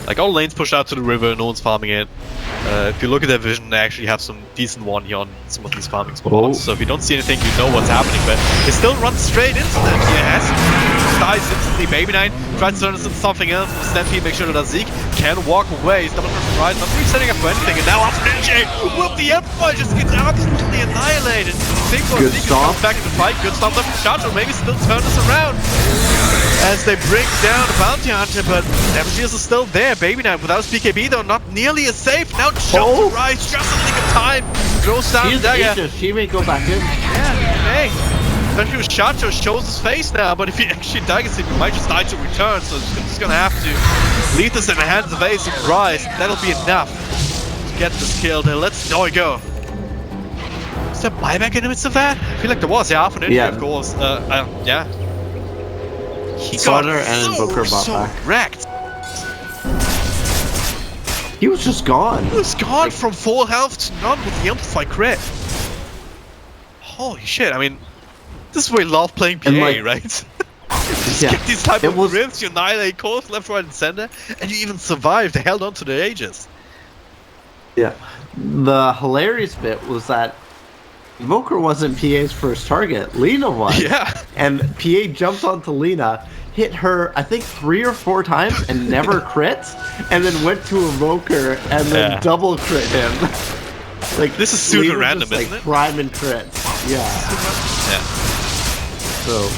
Like, all lanes pushed out to the river, no one's farming it. If you look at their vision, they actually have some decent one here on some of these farming spots. So if you don't see anything, you know what's happening, but they still run straight into them. Yes, dies instantly. Baby Knight tries to turn this into something else. Stampede, make sure that Zeke can walk away. He's double pressing right, not really setting up for anything. And now after Ninja, with the Amplify just gets absolutely annihilated. Good stop. Comes back in the fight. Good stop there from Shadow. Maybe still turn this around as they bring down the Bounty Hunter, but damage deals are still there. Baby Knight without his BKB though, not nearly as safe. Now jump to rise, just a nick of time. Throws down dagger. She may go back in. Yeah, hey. Especially with Shacho shows his face now, but if he actually daggers him, he might just die to return, so he's just gonna have to leave this in the hands of Ace and Rise. That'll be enough to get this kill. Then let's go. Is there buyback in the midst of that? I feel like there was, half an injury, of course. Yeah. He Slaughter and Invoker bought back. Wrecked. He was just gone. He was gone from full health to none with the Amplify crit. Holy shit, I mean, this is why you love playing PA, right? Just get these type of rims, you annihilate cores left, right, and center, and you even survived. They held on to the ages. Yeah. The hilarious bit was that Invoker wasn't PA's first target. Lina was. Yeah. And PA jumped onto Lina, hit her, I think 3 or 4 times, and never crit, and then went to Invoker and then double crit him. Like, this is super random, just, isn't it? Prime and crits. Yeah. Yeah. So.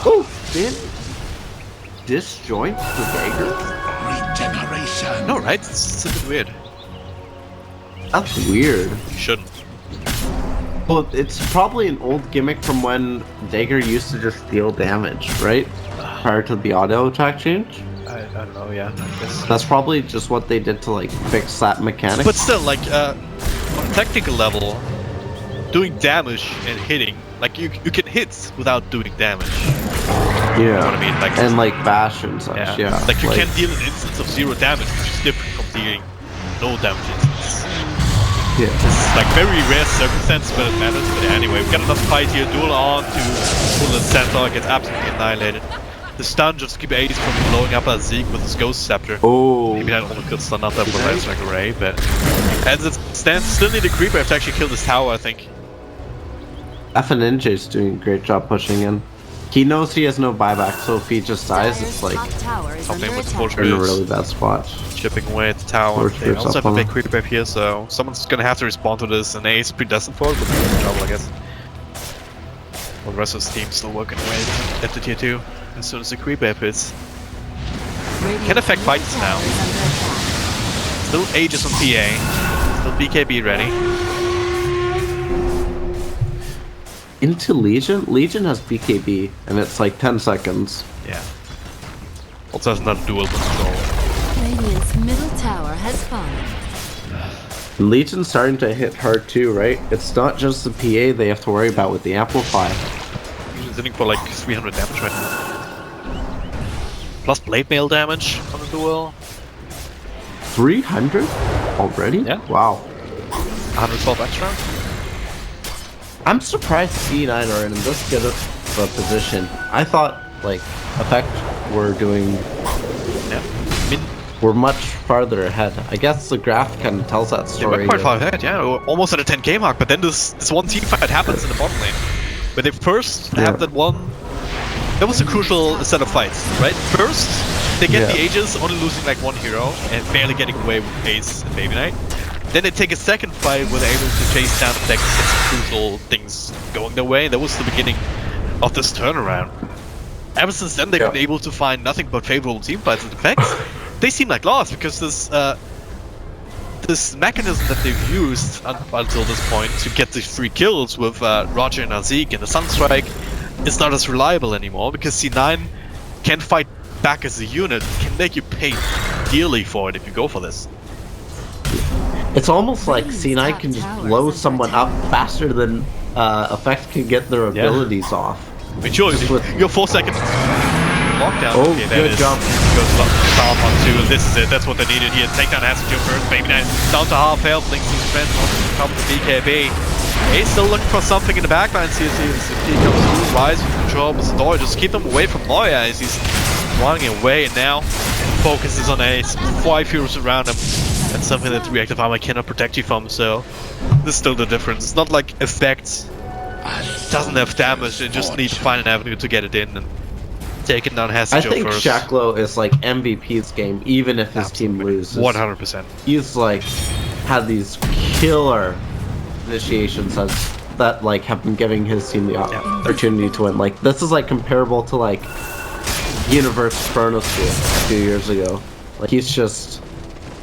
Oh, did disjoint the dagger? Regeneration. No, right? It's a bit weird. That's weird. You shouldn't. Well, it's probably an old gimmick from when Dagger used to just deal damage, right? Prior to the auto attack change? I don't know, yeah. I guess. That's probably just what they did to, like, fix that mechanic. But still, like, on a technical level, doing damage and hitting, like, you can hit without doing damage. Yeah. You know what I mean? Like, And like bash and such, yeah. Like you can deal an instance of 0 damage, which is different from dealing no damage instance. Yeah. This is like very rare circumstance, but it matters. But anyway, we got another fight here. Duel on to pull the centaur, gets absolutely annihilated. The stun just keep Ace from blowing up at Zeke with his Ghost Scepter. Oh. Maybe that almost could stun up that with Lance like Array, but as it stands, still need a creeper to actually kill this tower, I think. Ninja's doing a great job pushing in. He knows he has no buyback, so if he just dies, it's like top tower is Something under with the attack. Forge you're in a Boots. really bad spot. Chipping away at the tower. Forge They Boots also up have a on big creeper here, so someone's gonna have to respond to this, and Ace predestined for it, but they're in trouble, I guess. Well, the rest of the team still working away at the tier 2 as soon as the creeper hits. Radiant's Can affect middle fights tower now. is under attack. Still Aegis on PA. Still BKB ready. Into Legion? Legion has BKB, and it's like 10 seconds. Yeah. Also has another dual control. Radiant's middle tower has fallen. And Legion's starting to hit hard too, right? It's not just the PA they have to worry about with the Amplify. He's hitting for like 300 damage right now. Plus blade mail damage on the duel. 300? Already? Yeah. Wow. 112 extra. I'm surprised C9 are in this good of a position. I thought, like, Effect were doing... Yeah. We're much farther ahead. I guess the graph kind of tells that They story. were quite far ahead, yeah. We're almost at a 10k mark, but then this one team fight happens in the bottom lane. Where they first have that one... That was a crucial set of fights, right? First, they get the Aegis, only losing like one hero, and barely getting away with Ace and Baby Knight. Then they take a second fight where they're able to chase down the deck and get some crucial things going their way. That was the beginning of this turnaround. Ever since then, they've been able to find nothing but favorable team fights and effects. They seem like lost because this this mechanism that they've used until this point to get the 3 kills with Roger and Zeke and the Sunstrike is not as reliable anymore because C9 can fight back as a unit, can make you pay dearly for it if you go for this. It's almost like C9 can just blow someone up faster than Effect can get their abilities off. I mean, sure, you're 4 seconds lockdown. Oh, okay, good jump. Goes Storm on 2, and this is it. That's what they needed here. Takedown has to do first. Baby Knight down to half health. Links his friends on to come to BKB. He's still looking for something in the backline. See if he comes through. Wise with control of the door. Just keep him away from Moya as he's running away, and now focuses on Ace. 5 heroes around him. That's something that reactive armor cannot protect you from, so this is still the difference. It's not like Effect doesn't have damage, they just need to find an avenue to get it in and take it down Hesijo I think first. Shacklo is like MVP's game, even if his team loses. 100%. He's like had these killer initiations that like have been giving his team the opportunity to win. Like this is like comparable to like Universe Chronosphere a few years ago. Like he's just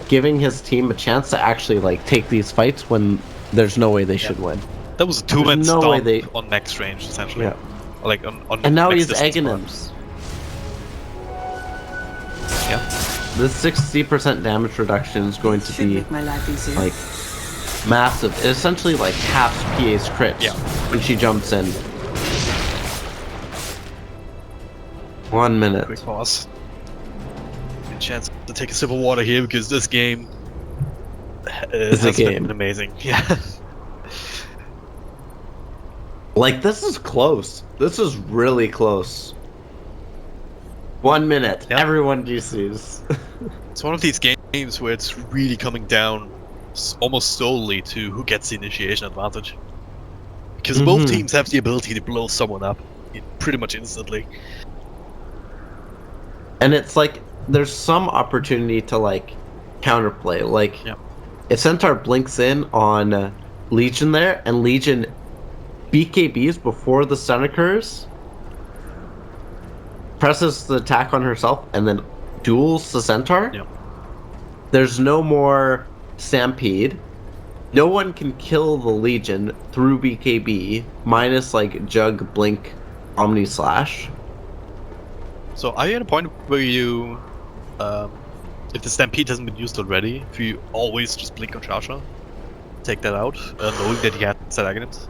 giving his team a chance to actually like take these fights when there's no way they should win. That was a 2-man no way stomp on max range, essentially. Yeah. Like on And now max he's distance egging bar. him. Yeah. This 60% damage reduction is going to be like massive. It essentially like halves PA's crit when she jumps in. 1 minute. Quick pause. Good chance to take a sip of water here because this game has been amazing. Yeah. Like this is close. This is really close. 1 minute. Yep. Everyone GCs. It's one of these games where it's really coming down almost solely to who gets the initiation advantage. Because both teams have the ability to blow someone up pretty much instantly. And it's like there's some opportunity to like counterplay. Like if Centaur blinks in on Legion there and Legion BKBs before the stun occurs, presses the attack on herself, and then duels the Centaur, there's no more Stampede. No one can kill the Legion through BKB, minus like Jug, Blink, Omni Slash. So are you at a point where you, if the Stampede hasn't been used already, if you always just blink on Shasha, take that out, knowing that you have set Aghanim's?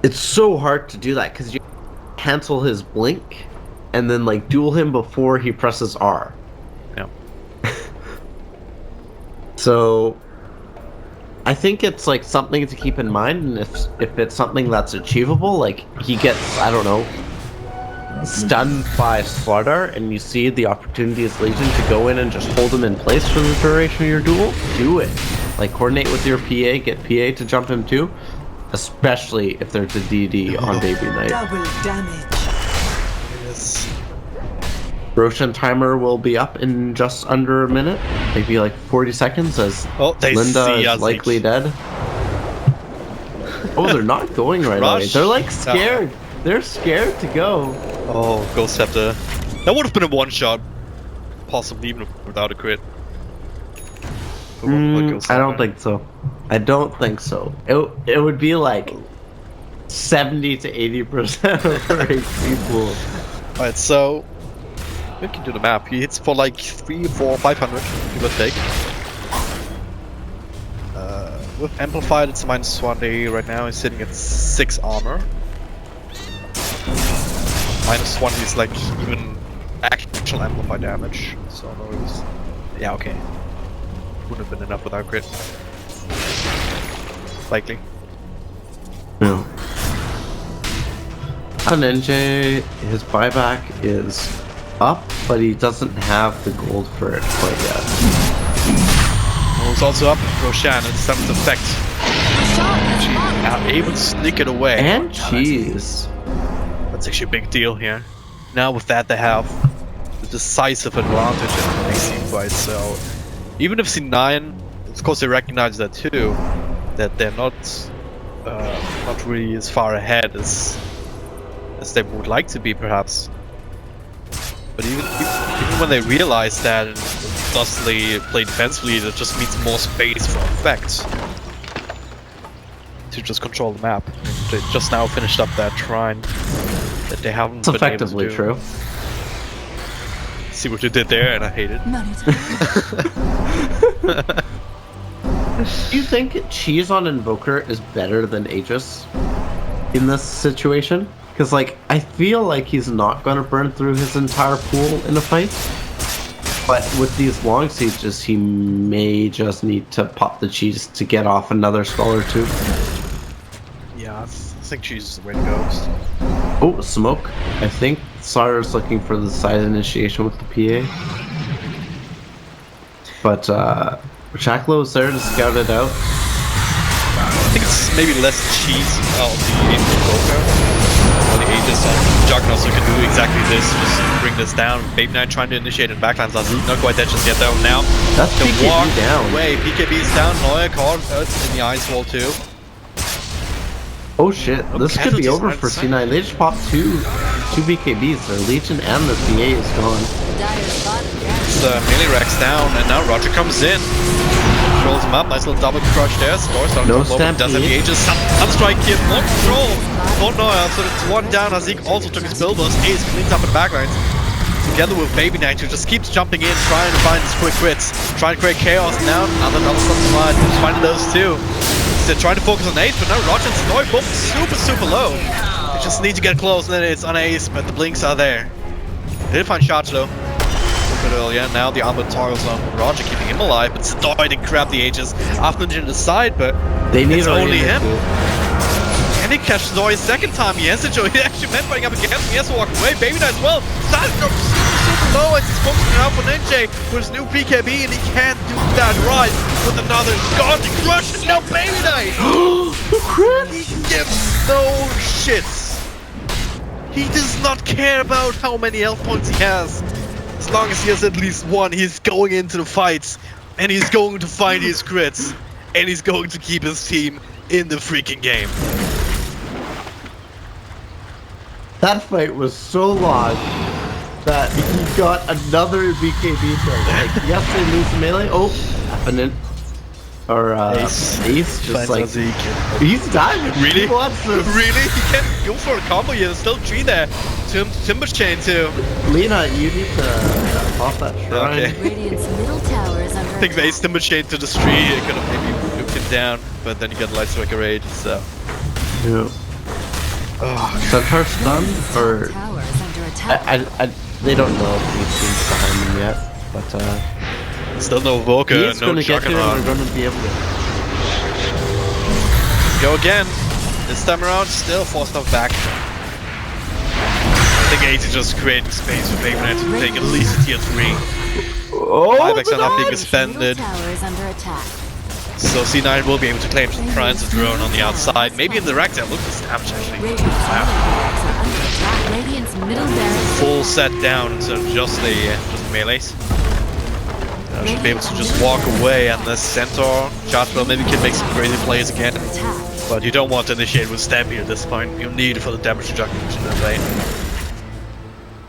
It's so hard to do that because cancel his blink and then like duel him before he presses R. Yeah. So I think it's like something to keep in mind, and if it's something that's achievable, like he gets, I don't know, stunned by Slardar, and you see the opportunity as Legion to go in and just hold him in place for the duration of your duel, do it. Like coordinate with your PA, get PA to jump him too, especially if there's a DD on debut night. Double damage. Yes. Roshan timer will be up in just under a minute, maybe like 40 seconds, as They Linda see is us. likely dead. Oh, they're not going right away. Rush. They're like scared. They're scared to go. Oh, Ghost Scepter. That would have been a one shot. Possibly even without a crit. For one point Ghost I don't Scepter. think so. I don't think so. It would be like 70 to 80% of our HP pool. Alright, so we can do the map. He hits for like 300, 400, 500, give or take. With Amplified, it's a -1 right now. He's sitting at 6 armor. -1 is like even actual Amplified damage. So no, it was... Yeah, okay. Wouldn't have been enough without crit. Likely. No. On NJ, his buyback is up, but he doesn't have the gold for it quite yet. It's also up. Roshan, it's something effect. Now able to sneak it away. And cheese. That's actually a big deal here. Now with that, they have the decisive advantage in the next team fight. So even if C9, of course, they recognize that too, that they're not really as far ahead as they would like to be, perhaps. But even when they realize that and thusly play defensively, that just means more space for effects to just control the map. They just now finished up that shrine that they haven't It's been effectively able to do. true. See what you did there, and I hate it. Money time. Do you think cheese on Invoker is better than Aegis in this situation? Because, like, I feel like he's not going to burn through his entire pool in a fight. But with these long sieges, he may just need to pop the cheese to get off another skull or two. Yeah, I think cheese is the way to go. Oh, smoke. I think Sarah's looking for the side initiation with the PA. But, Shacklow is there to scout it out. I think it's maybe less cheese out of the Invoker. The Aegis on Juggernaut, so you can do exactly this, just bring this down. Baby Knight trying to initiate in backlines, not quite dead just yet though. Now, That's the PKB walk down. away, PKB is down, Neuer caught in the ice wall too. Oh shit, this could be casualties over are for insane. C9. They just popped two BKBs. Their Legion and their PA is gone. Dire's bottom down. It's melee racks down, and now Roger comes in. Controls him up, nice little double crush there. Scores down No top low, but does have the stampede. Aegis. Sunstrike here, more control. Don't know, so it's one down. Hazik also took his build burst. Ace cleans up in backlines. Together with Baby Knight, who just keeps jumping in, trying to find his quick crits. Trying to create chaos now. Another slide. Just finding those two. They're trying to focus on Ace, but now Roger and Snowy both super low. They just need to get close, and then it's on Ace, but the blinks are there. They did find shots though. A bit earlier. Now the armored toggles on Roger, keeping him alive, but Stoy did grab the Aegis after the side, but They need it's a only Ranger him. too. Can he catch Stoy a second time? He has to join. He actually meant fighting up against him. He has to walk away. Baby Knight as well. Started to go super low as he's focusing out for Ninja with his new PKB, and he can't do that right with another godly crush. And now Baby Knight! He gives no shits. He does not care about how many health points he has. As long as he has at least one, he's going into the fights, and he's going to find his crits, and he's going to keep his team in the freaking game. That fight was so long that he got another BKB thing. Like, yes, they lose the melee. Oh, happening. Or, Ace just like, he's diving. Really? He wants this. Really? He can go for a combo here. There's still 3 there. Timber Chain too. Lena, you need to off that shrine. Okay. Radiant's middle tower is under I think if attack. Ace Timber Chain to the street, it could have maybe nuked him down, but then you got Light Striker Rage, so. Yeah. Centaur stun or Tower is under attack. they don't know if these teams behind them yet, but Still no Voka, he's no gonna get to it. Juggernaut. We're gonna be able to. Go again. This time around, still 4 stuff back. I think 8 is just creating space for Vega to take at least a tier 3. Oh, Buybacks are not being Middle expended, tower is under attack. so C9 will be able to claim some transit drone on the outside. Maybe in the Rector. Look at this damage actually. Radiant's middle barracks are under attack. Radiant's middle barracks. Full set down instead of just the melees. Should be able to just walk away, and the Centaur Chartwell maybe can make some crazy plays again. Attack. But you don't want to initiate with Stampede at this point. You need it for the damage reduction in that lane.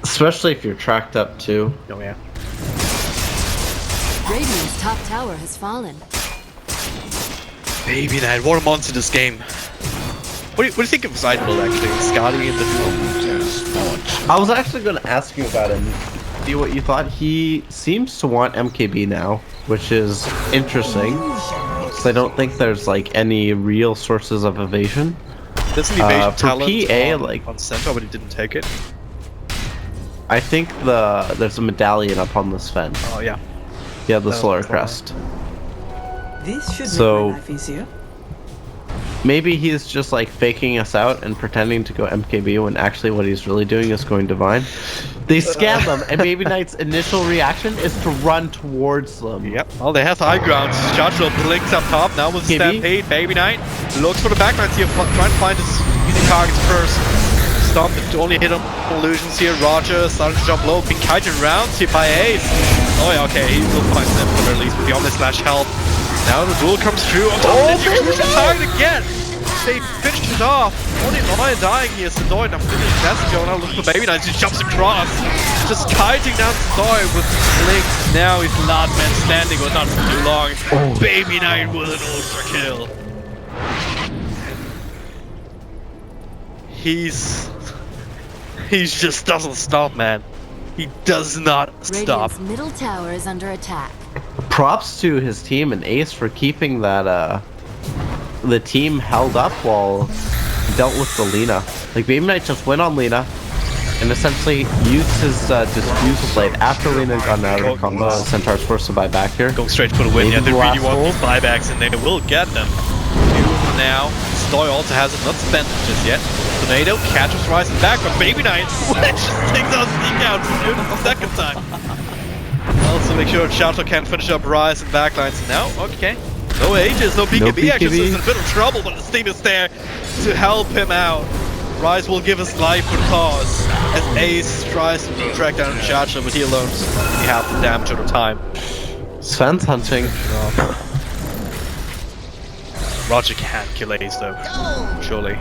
Especially if you're tracked up too. Oh yeah. Radiant's top tower has fallen. Baby Knight, what a monster this game. What do you think of side build actually? Scotty in the I was actually going to ask you about him. See what you thought. He seems to want MKB now, which is interesting. Because I don't think there's like any real sources of evasion. There's an evasion for talent PA, on Centaur, but he didn't take it. I think there's a medallion up on the Sven. Oh yeah. Yeah, the That Solar was fine. Crest. This should So- make my life easier. Maybe he's just like faking us out and pretending to go MKB when actually what he's really doing is going Divine. They scam them, and Baby Knight's initial reaction is to run towards them. Yep. Well, they have high ground. Chartwell blinks up top now with KB? Stampede. Baby Knight looks for the backlines here, trying to find his easy targets first. Stop it to only hit on illusions here. Roger starting to jump low, being kited around here by Ace. Oh yeah, okay, he will find them at least with the Omni Slash help. Now the duel comes through. Oh, the target again! They finished it off. Only Lion dying here. Sindoi now finished Messenger. Now look for Baby Knight. He jumps across. Just kiting down Sindoi with Blink. Now he's not man standing, but not for too long. Baby Knight with an ultra kill. He just doesn't stop, man. He does not stop. Radiant's middle tower is under attack. Props to his team and Ace for keeping that the team held up while dealt with the Lina. Like Baby Knight just went on Lina and essentially used his Diffusal Blade after Lina got out of the combo. Centaur's forced to buy back here. Going straight for the win. Maybe Yeah, they the really last want roll. these buybacks, and they will get them. Now, Stoy also has it not spent just yet. Tornado catches Rise and back, but Baby Knight just takes out Sneak out for the second time. Also make sure Shadow can finish up Rise and backlines. Now, okay. No Aegis, no BKB action, so he's in a bit of trouble, but his team is there to help him out. Rise will give his life for the cause as Ace tries to track down Shadow, but he alone does only half the damage at a time. Sven's hunting. Roger can't kill Ace though, surely.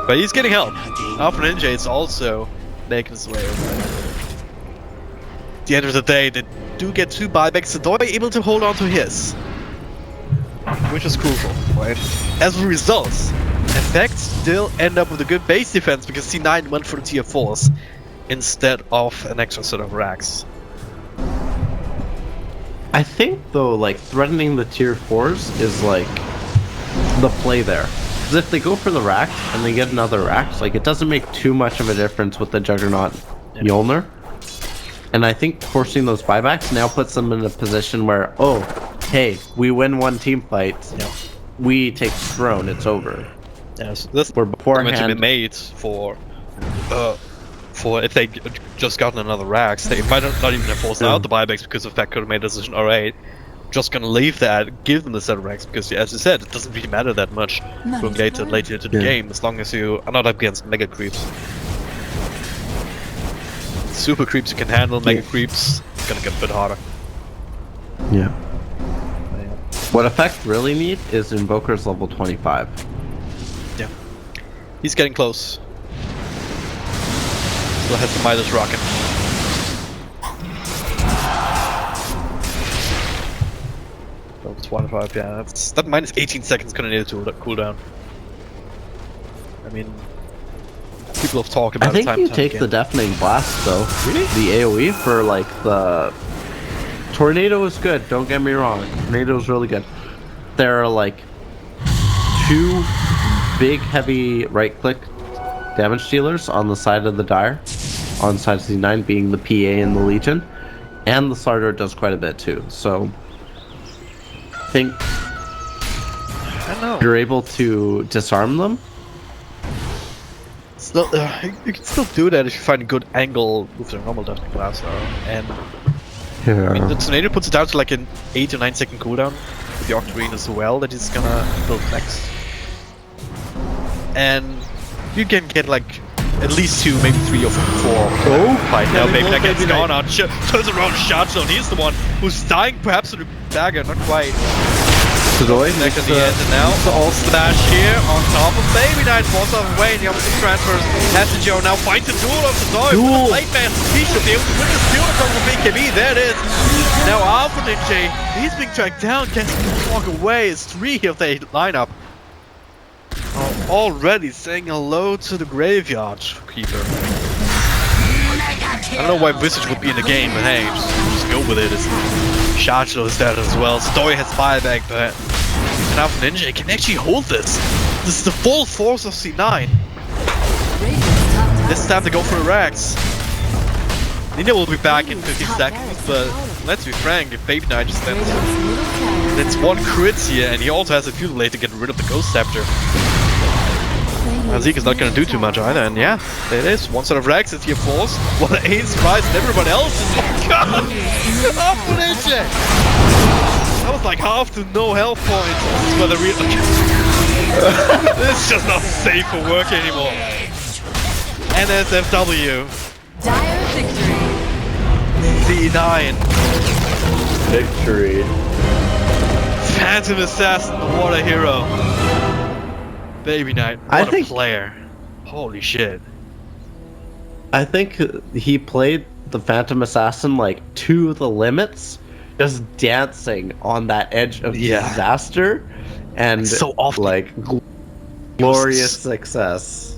But he's getting help. Alpha Ninja is also making his way over there. At the end of the day, they do get 2 buybacks. Sindoi able to hold on to his, which is crucial, right? As a result, Effects still end up with a good base defense because C9 went for the tier 4s instead of an extra set of racks. I think though, like threatening the tier 4s is like the play there. Because if they go for the racks and they get another racks, like it doesn't make too much of a difference with the Juggernaut Mjolnir. And I think forcing those buybacks now puts them in a position where, oh, hey, we win one team fight, we take the throne, it's over. Yes, this Where meant to be beforehand, made for if they just gotten another racks, they might not even have forced out the buybacks because Effect could have made a decision. Alright, just gonna leave that, give them the set of racks because, as you said, it doesn't really matter that much going later into the game as long as you are not up against mega creeps. Super creeps you can handle, mega creeps it's gonna get a bit harder. yeah. What Effect really need is Invoker's level 25. Yeah, he's getting close. Still has the Midas rocket. Level 25, yeah, that minus 18 seconds gonna need to cool down. I mean, people have talked about I think it time you and time take again. the Deafening Blast though. Really? The AoE for like the Tornado is good, don't get me wrong. Tornado is really good. There are like 2 big heavy right click damage dealers on the side of the Dire, on side of C9 being the PA and the Legion, and the Starter does quite a bit too. So I think you're able to disarm them. Still, you can still do that if you find a good angle with the normal Dusting Blast arrow. And Yeah. I mean, the Tornado puts it down to like an 8 to 9 second cooldown with the Octarine as well that he's gonna build next. And you can get like at least 2, maybe 3 or 4 fight now. Baby that gets gone out, turns around, shot zone. He's the one who's dying perhaps to the dagger, not quite. Next at the end, and now the all slash here on top of Baby Knight, falls off away, and the opposite transfers. Joe now finds a duel of the Zoe with the Blade Man. He should be able to win this duel from the BKB. There it is. Now Alpha Ninja, he's being tracked down, gets to walk away. It's 3 of the lineup. Already saying hello to the Graveyard Keeper. I don't know why Visage would be in the game, but hey, just go with it. Shachlo is dead as well. Story has buyback, but and Alpha Ninja can actually hold this. This is the full force of C9. It's time to go for a Rex. Nina will be back in 50 seconds, but let's be frank, if Baby Knight just stands, that's 1 crit here, and he also has a few delay to get rid of the Ghost Scepter. Zeke is not gonna do too much either, and yeah, there it is. 1 set of Rex is here forced, while Ace Price and everyone else is gone! Alpha Ninja! That was like half to no health points. This is where the real. This is just not safe for work anymore. NSFW. Dire victory. C9. Victory. Phantom Assassin, what a hero. Baby Knight, what a player. Holy shit. I think he played the Phantom Assassin like to the limits, just dancing on that edge of disaster, and so often like glorious success.